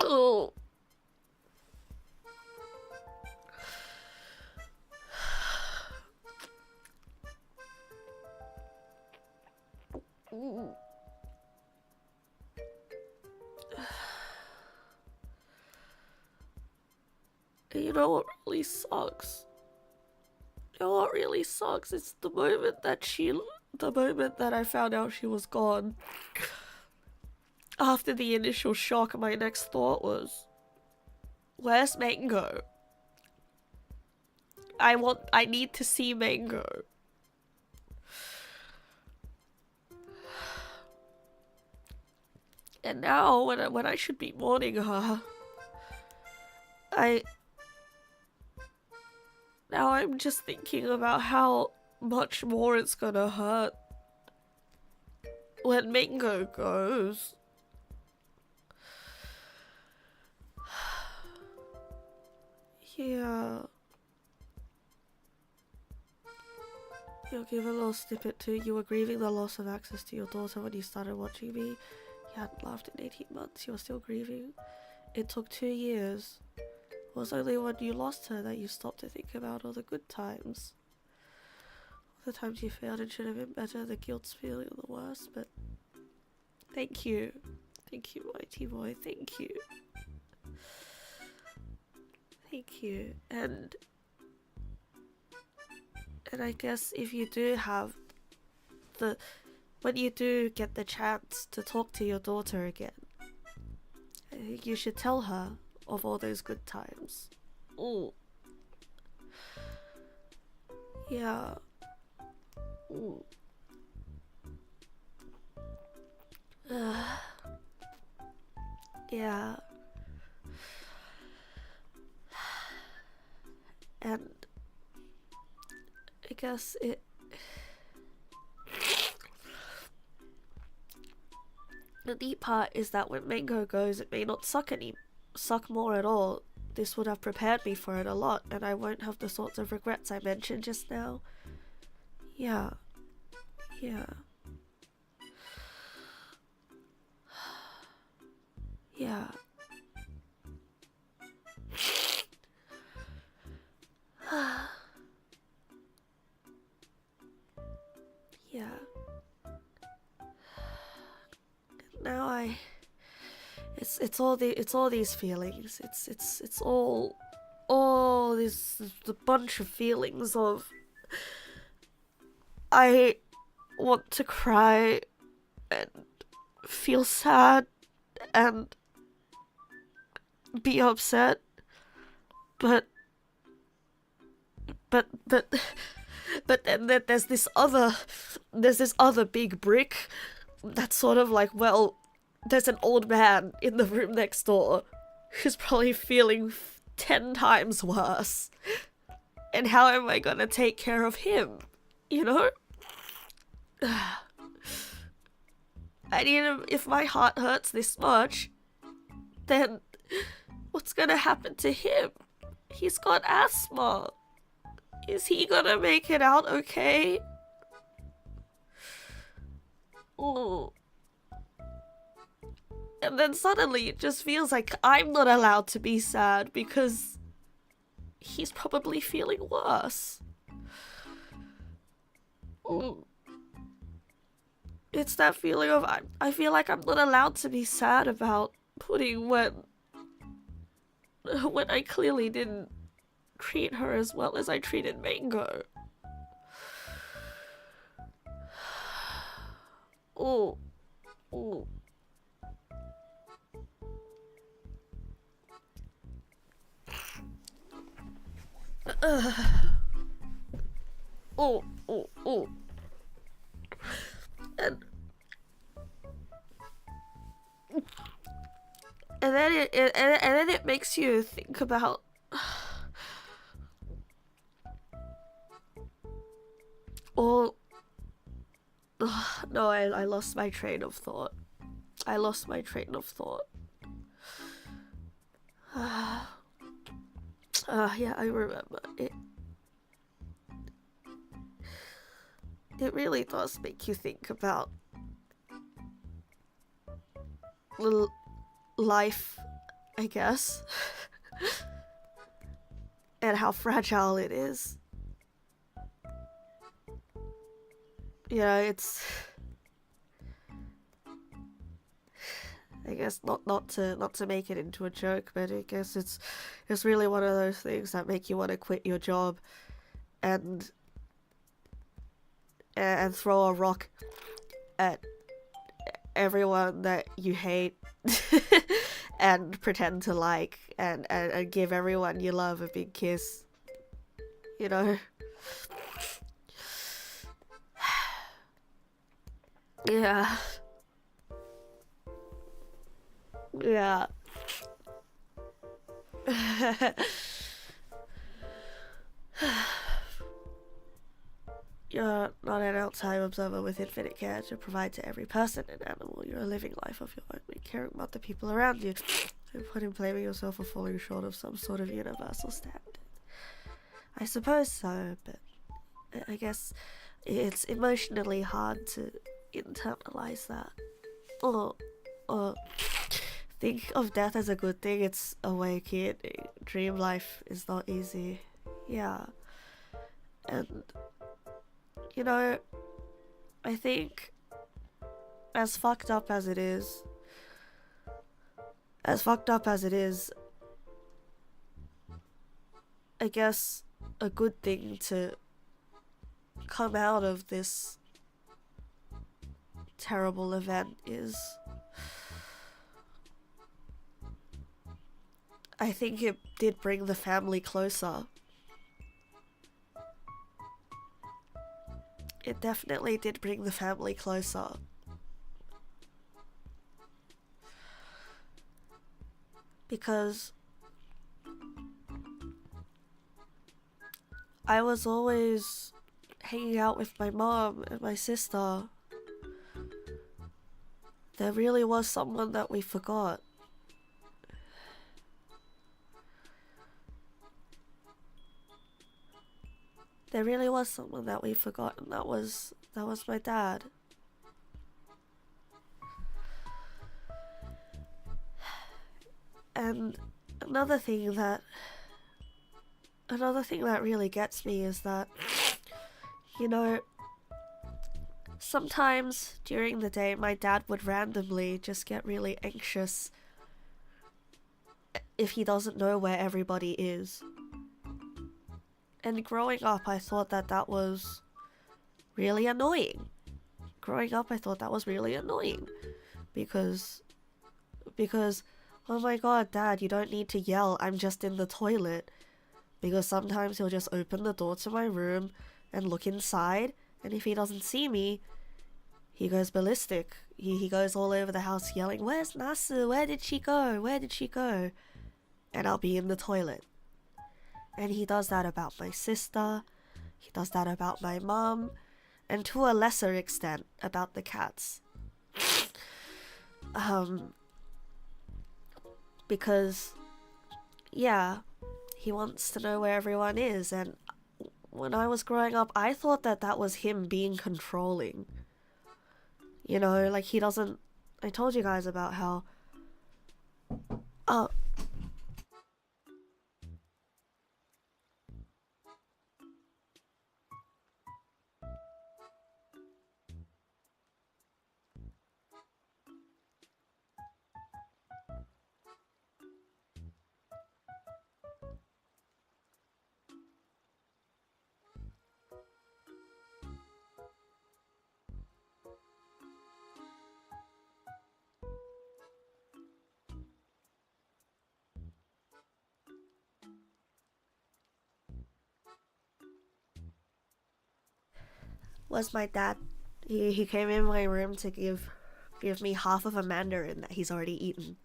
Oh. You know what really sucks? You know what really sucks? It's the moment that I found out she was gone. After the initial shock, my next thought was, where's Mango? I need to see Mango. And now, when I should be mourning her, now I'm just thinking about how much more it's gonna hurt when Mango goes. Yeah. You'll give a little snippet too. You were grieving the loss of access to your daughter when you started watching me. You hadn't laughed in 18 months. You were still grieving. It took 2 years. It was only when you lost her that you stopped to think about all the good times. All the times you failed and should have been better, the guilt's feeling the worst, but thank you. Thank you, mighty boy. Thank you. Thank you. And I guess if you do have when you do get the chance to talk to your daughter again, I think you should tell her of all those good times. Ooh. Yeah. Ooh. Yeah. And I guess the neat part is that when Mango goes, it may not suck more at all. This would have prepared me for it a lot, and I won't have the sorts of regrets I mentioned just now. Yeah. Yeah. Yeah. Yeah. Now it's all these feelings. It's all this the bunch of feelings of I want to cry and feel sad and be upset, but then there's this other big brick that's sort of like, well, there's an old man in the room next door who's probably feeling 10 times worse. And how am I gonna take care of him? You know? I mean, if my heart hurts this much, then what's gonna happen to him? He's got asthma. Is he gonna make it out okay? Ooh. And then suddenly it just feels like I'm not allowed to be sad because he's probably feeling worse. Ooh. It's that feeling of I feel like I'm not allowed to be sad about Pudding when I clearly didn't treat her as well as I treated Mango. Ooh. Ooh. Oh, oh, oh. And then it makes you think about all. No, I lost my train of thought. Yeah, I remember it. It really does make you think about life, I guess, and how fragile it is. You know, it's, I guess, not to make it into a joke, but I guess it's really one of those things that make you want to quit your job and throw a rock at everyone that you hate and pretend to like, and give everyone you love a big kiss, you know. Yeah. Yeah. You're not an outside observer with infinite care to provide to every person and animal. You're a living life of your own, caring about the people around you, and putting blaming yourself for falling short of some sort of universal standard. I suppose so, but I guess it's emotionally hard to internalize that. Or think of death as a good thing. It's a way, kid. Dream life is not easy. Yeah. And, you know, I think as fucked up as it is, I guess a good thing to come out of this terrible event is, I think it did bring the family closer. It definitely did bring the family closer. Because I was always hanging out with my mom and my sister. There really was someone that we forgot. There really was someone that we forgot, and that was my dad. And another thing that really gets me is that, you know, sometimes during the day my dad would randomly just get really anxious if he doesn't know where everybody is. And growing up, I thought that was really annoying. Because, oh my god, Dad, you don't need to yell, I'm just in the toilet. Because sometimes he'll just open the door to my room and look inside, and if he doesn't see me, he goes ballistic. He goes all over the house yelling, "Where's Nasu? Where did she go? Where did she go?" And I'll be in the toilet. And he does that about my sister, he does that about my mum, and to a lesser extent about the cats. Because, yeah, he wants to know where everyone is, and when I was growing up, I thought that was him being controlling. You know, like he doesn't... I told you guys about how... was my dad. He came in my room to give me half of a mandarin that he's already eaten.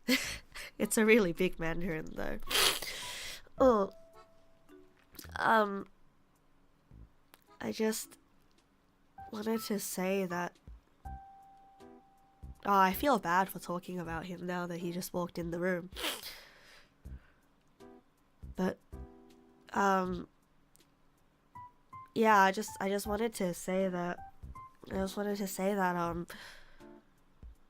It's a really big mandarin though. I just wanted to say that I feel bad for talking about him now that he just walked in the room. But Yeah, I just wanted to say that.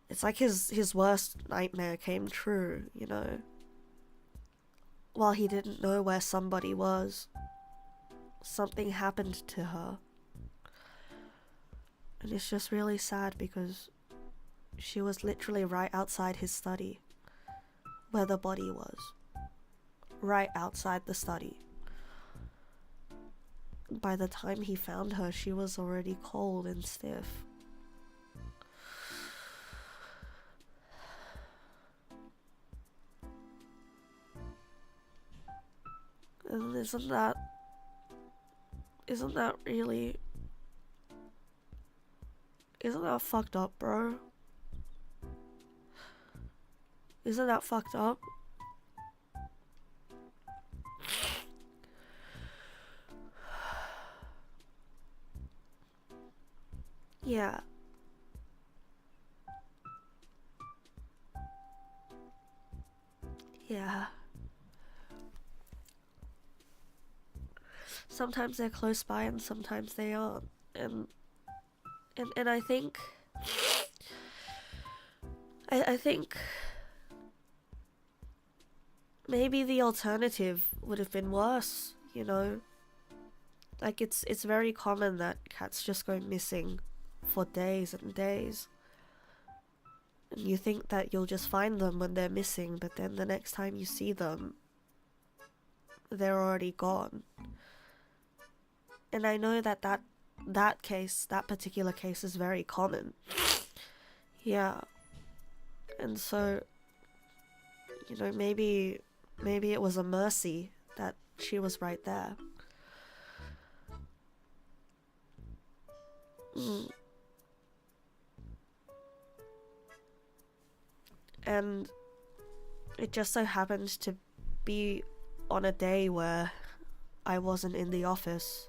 It's like his worst nightmare came true, you know. While he didn't know where somebody was, something happened to her. And it's just really sad because she was literally right outside his study, where the body was. Right outside the study. By the time he found her, she was already cold and stiff. And isn't that fucked up, bro? Isn't that fucked up? Yeah. Yeah. Sometimes they're close by and sometimes they aren't. And I think I think maybe the alternative would have been worse, you know? Like it's very common that cats just go missing for days and days. And you think that you'll just find them when they're missing, but then the next time you see them, they're already gone. And I know that particular case is very common. Yeah. And so, you know, maybe it was a mercy that she was right there. And it just so happened to be on a day where I wasn't in the office.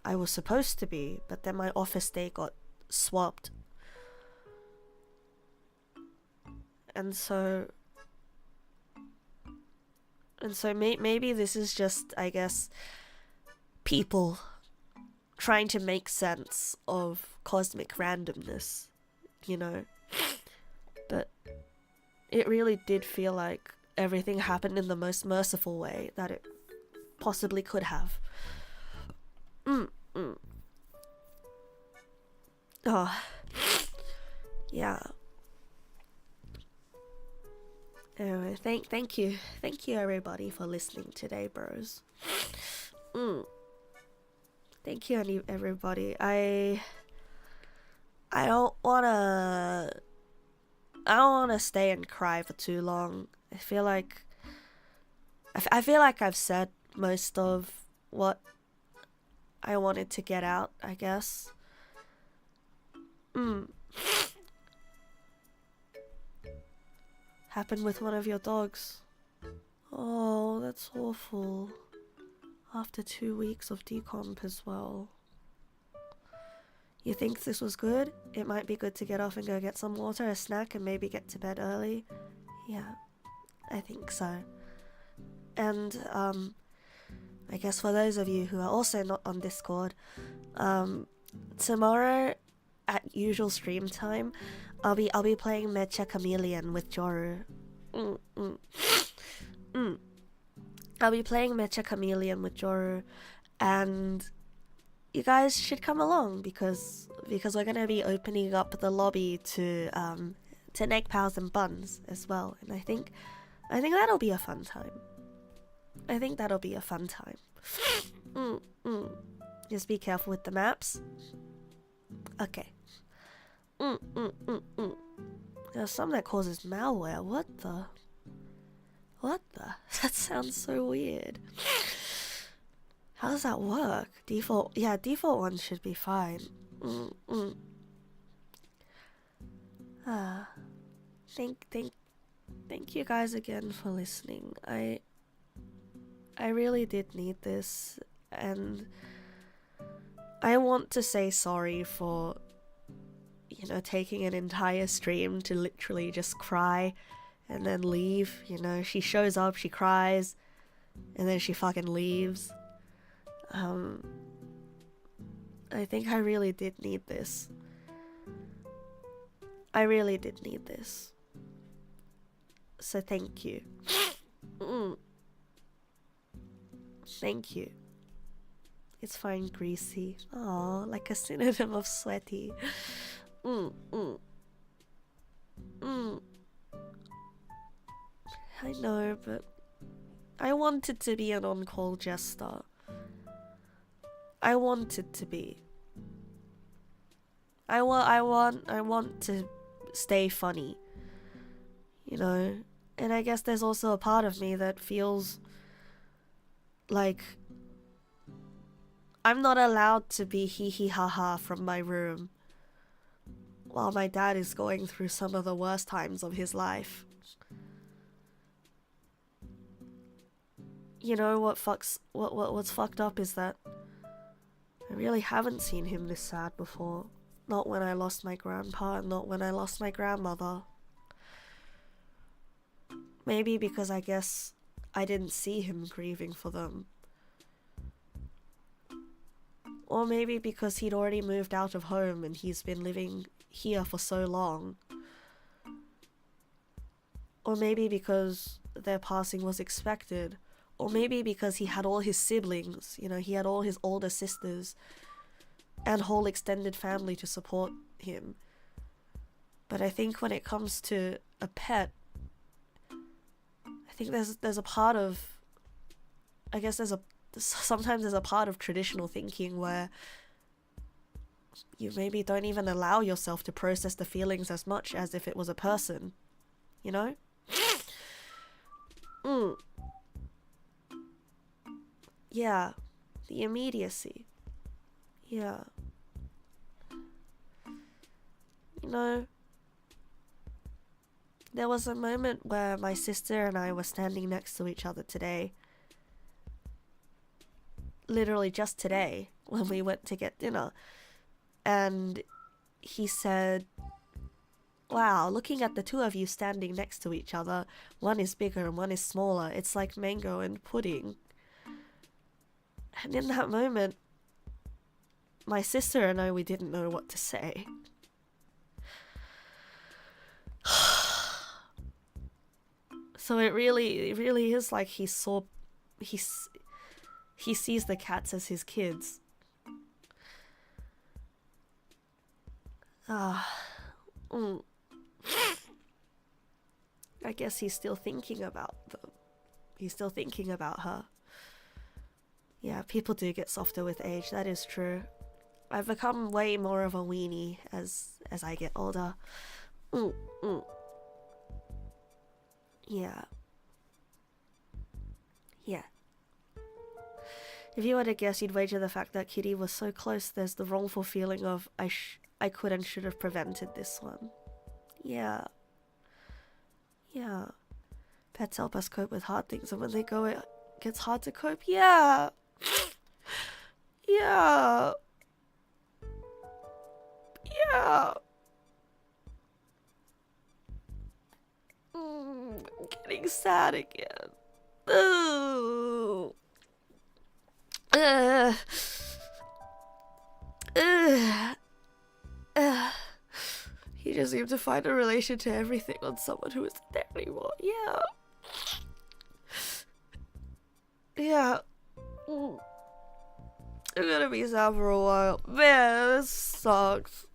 I was supposed to be, but then my office day got swapped. And so maybe this is just, I guess, people trying to make sense of cosmic randomness, you know? But it really did feel like everything happened in the most merciful way that it possibly could have. Oh, yeah. Anyway, thank you everybody for listening today, bros. Thank you everybody. I don't wanna stay and cry for too long. I feel like I've said most of what I wanted to get out, I guess. Happened with one of your dogs. Oh, that's awful. After 2 weeks of decomp as well. You think this was good? It might be good to get off and go get some water, a snack, and maybe get to bed early. Yeah, I think so. And, I guess for those of you who are also not on Discord, tomorrow at usual stream time, I'll be playing Mecha Chameleon with Joru. I'll be playing Mecha Chameleon with Joru, and you guys should come along because we're gonna be opening up the lobby to Neg Pals and Buns as well, and I think that'll be a fun time. Just be careful with the maps. Okay. There's some that causes malware. What the? That sounds so weird. How does that work? Default one should be fine. Thank you guys again for listening. I really did need this, and I want to say sorry for, you know, taking an entire stream to literally just cry and then leave. You know, she shows up, she cries, and then she fucking leaves. I think I really did need this. I really did need this. So thank you. Thank you. It's fine, greasy. Oh, like a synonym of sweaty. I know, but I wanted to be an on-call jester. I wanted to be. I want to stay funny. You know? And I guess there's also a part of me that feels like I'm not allowed to be hee hee ha ha from my room while my dad is going through some of the worst times of his life. You know what's fucked up is that I really haven't seen him this sad before. Not when I lost my grandpa and not when I lost my grandmother. Maybe because I guess I didn't see him grieving for them. Or maybe because he'd already moved out of home and he's been living here for so long. Or maybe because their passing was expected. Or maybe because he had all his siblings, you know, he had all his older sisters and whole extended family to support him. But I think when it comes to a pet, I think there's a part of, I guess sometimes there's a part of traditional thinking where you maybe don't even allow yourself to process the feelings as much as if it was a person, you know? Yeah, the immediacy. Yeah. You know, there was a moment where my sister and I were standing next to each other today. Literally just today, when we went to get dinner. And he said, wow, looking at the two of you standing next to each other, one is bigger and one is smaller. It's like mango and pudding. And in that moment, my sister and I, we didn't know what to say. So it really is like he sees the cats as his kids. I guess he's still thinking about them. He's still thinking about her. Yeah, people do get softer with age, that is true. I've become way more of a weenie as I get older. Yeah. Yeah. If you were to guess, you'd wager the fact that Kitty was so close, there's the wrongful feeling of I could and should have prevented this one. Yeah. Yeah. Pets help us cope with hard things, and when they go, it gets hard to cope. Yeah. Yeah. Yeah. I'm getting sad again. Ooh. He just seemed to find a relation to everything on someone who isn't there anymore. Yeah. Yeah. I'm gonna be sad for a while. Man, this sucks.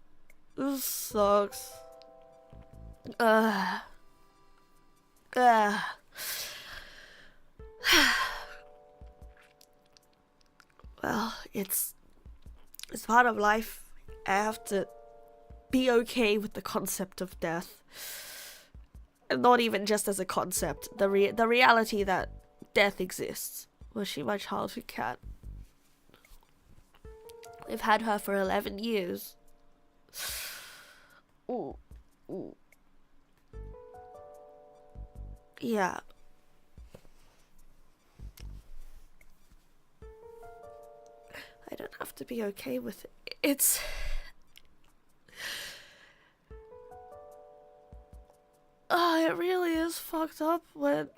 This sucks. Well, it's part of life. I have to be okay with the concept of death. And not even just as a concept. The reality that death exists. Was she my childhood cat? We've had her for 11 years. Ooh. Yeah. I don't have to be okay with it. It really is fucked up when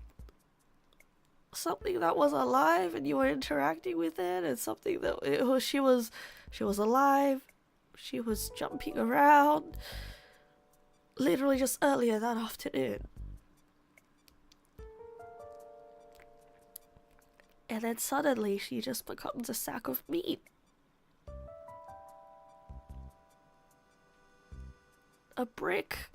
something that was alive and you were interacting with it, and something that she was alive, she was jumping around, literally just earlier that afternoon. And then suddenly she just becomes a sack of meat. A brick.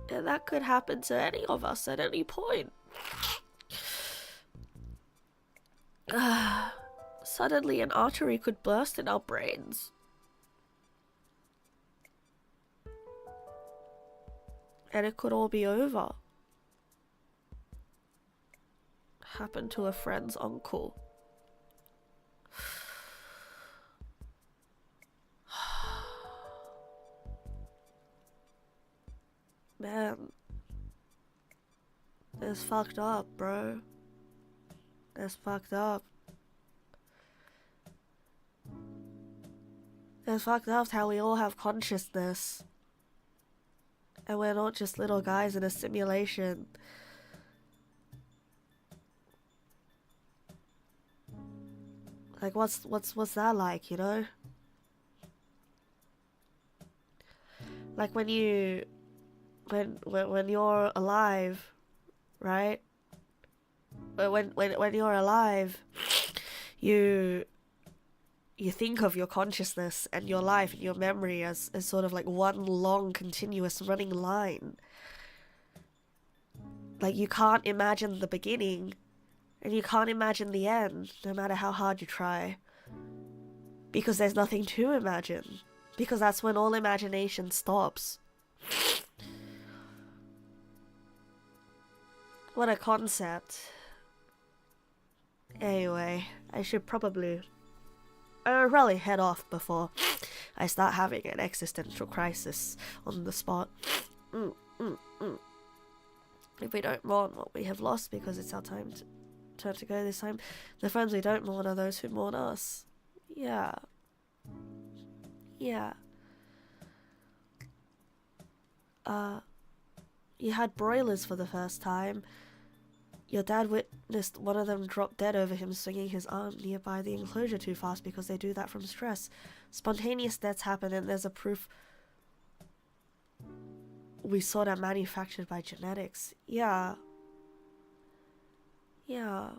And that could happen to any of us at any point. Suddenly an artery could burst in our brains. And it could all be over. Happened to a friend's uncle. Man. That's fucked up, bro. That's fucked up. It's fucked up how we all have consciousness. And we're not just little guys in a simulation. Like, what's that like, you know? Like when you're alive, right? When you're alive, you think of your consciousness and your life and your memory as sort of like one long continuous running line. Like you can't imagine the beginning and you can't imagine the end, no matter how hard you try. Because there's nothing to imagine. Because that's when all imagination stops. What a concept. Anyway, I should probably head off before I start having an existential crisis on the spot. If we don't mourn what we have lost because it's our turn to go this time, the friends we don't mourn are those who mourn us. Yeah. Yeah. You had broilers for the first time. Your dad witnessed one of them drop dead over him swinging his arm nearby the enclosure too fast because they do that from stress. Spontaneous deaths happen and there's a proof we sort of manufactured by genetics. Yeah. Yeah.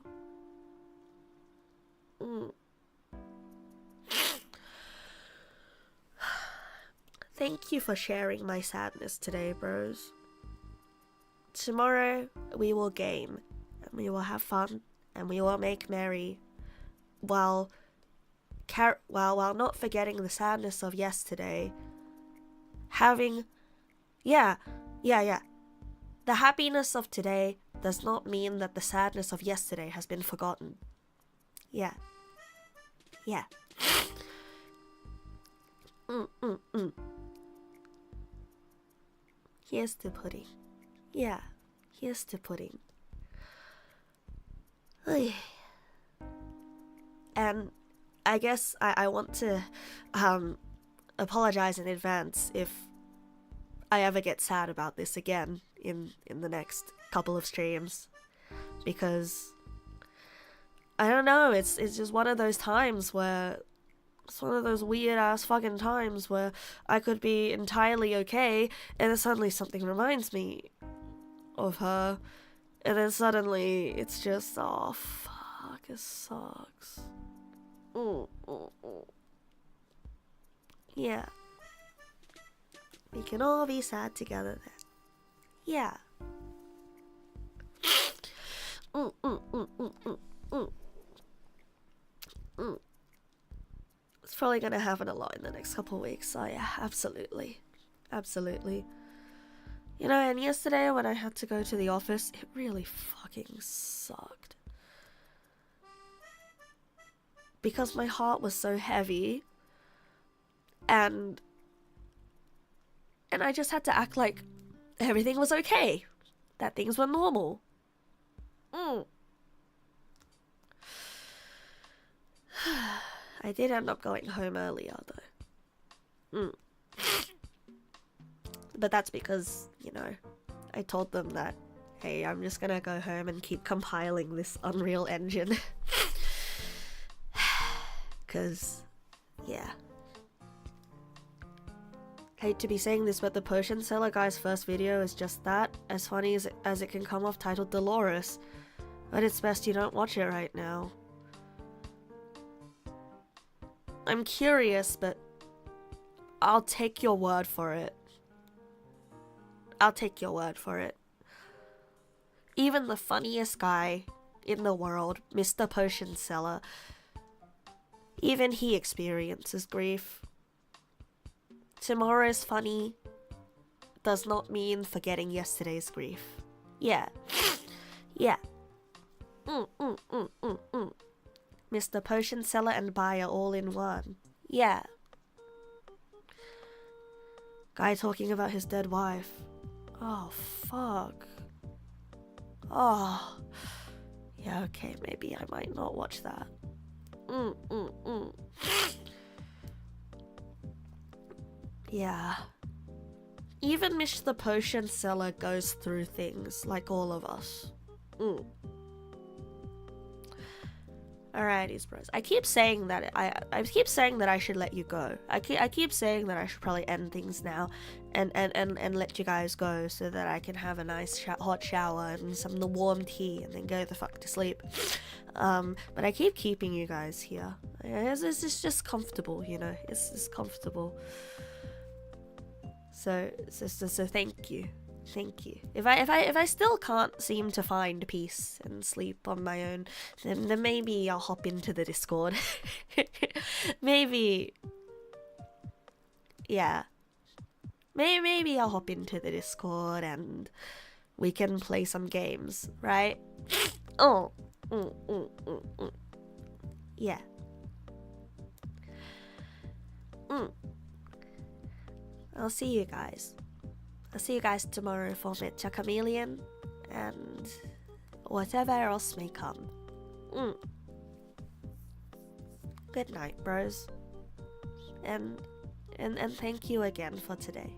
Thank you for sharing my sadness today, bros. Tomorrow we will game, and we will have fun, and we will make merry, while not forgetting the sadness of yesterday. The happiness of today does not mean that the sadness of yesterday has been forgotten. Yeah. Here's the pudding. Yeah, here's the pudding. And I guess I want to apologize in advance if I ever get sad about this again in the next couple of streams, because I don't know, it's just one of those times where it's one of those weird ass fucking times where I could be entirely okay and then suddenly something reminds me of her, and then suddenly it's just, oh fuck, it sucks. Yeah. We can all be sad together then. Yeah. It's probably gonna happen a lot in the next couple of weeks, so yeah, absolutely. You know, and yesterday when I had to go to the office, it really fucking sucked. Because my heart was so heavy, and I just had to act like everything was okay, that things were normal. I did end up going home earlier though. But that's because, you know, I told them that, hey, I'm just gonna go home and keep compiling this Unreal Engine. Cause, yeah. Hate to be saying this, but the potion seller guy's first video is just that, as funny as it can come off, titled Dolores. But it's best you don't watch it right now. I'm curious, but I'll take your word for it. I'll take your word for it. Even the funniest guy in the world, Mr. Potion Seller, even he experiences grief. Tomorrow's funny does not mean forgetting yesterday's grief. Yeah. Yeah. Mr. Potion Seller and buyer all in one. Yeah. Guy talking about his dead wife. Oh, fuck. Oh. Yeah, okay, maybe I might not watch that. Yeah. Even Mr. Potion Seller goes through things like all of us. Alrighties, bros. I keep saying that I keep saying that I should let you go. I keep saying that I should probably end things now, and let you guys go so that I can have a nice hot shower and some warm tea and then go the fuck to sleep. But I keep keeping you guys here. It's just comfortable, you know. It's just comfortable. So thank you. Thank you. If I still can't seem to find peace and sleep on my own, then maybe I'll hop into the Discord. Maybe, yeah. Maybe I'll hop into the Discord and we can play some games, right? Oh, yeah. I'll see you guys. I'll see you guys tomorrow for Mitcha Chameleon and whatever else may come. Good night, bros. And thank you again for today.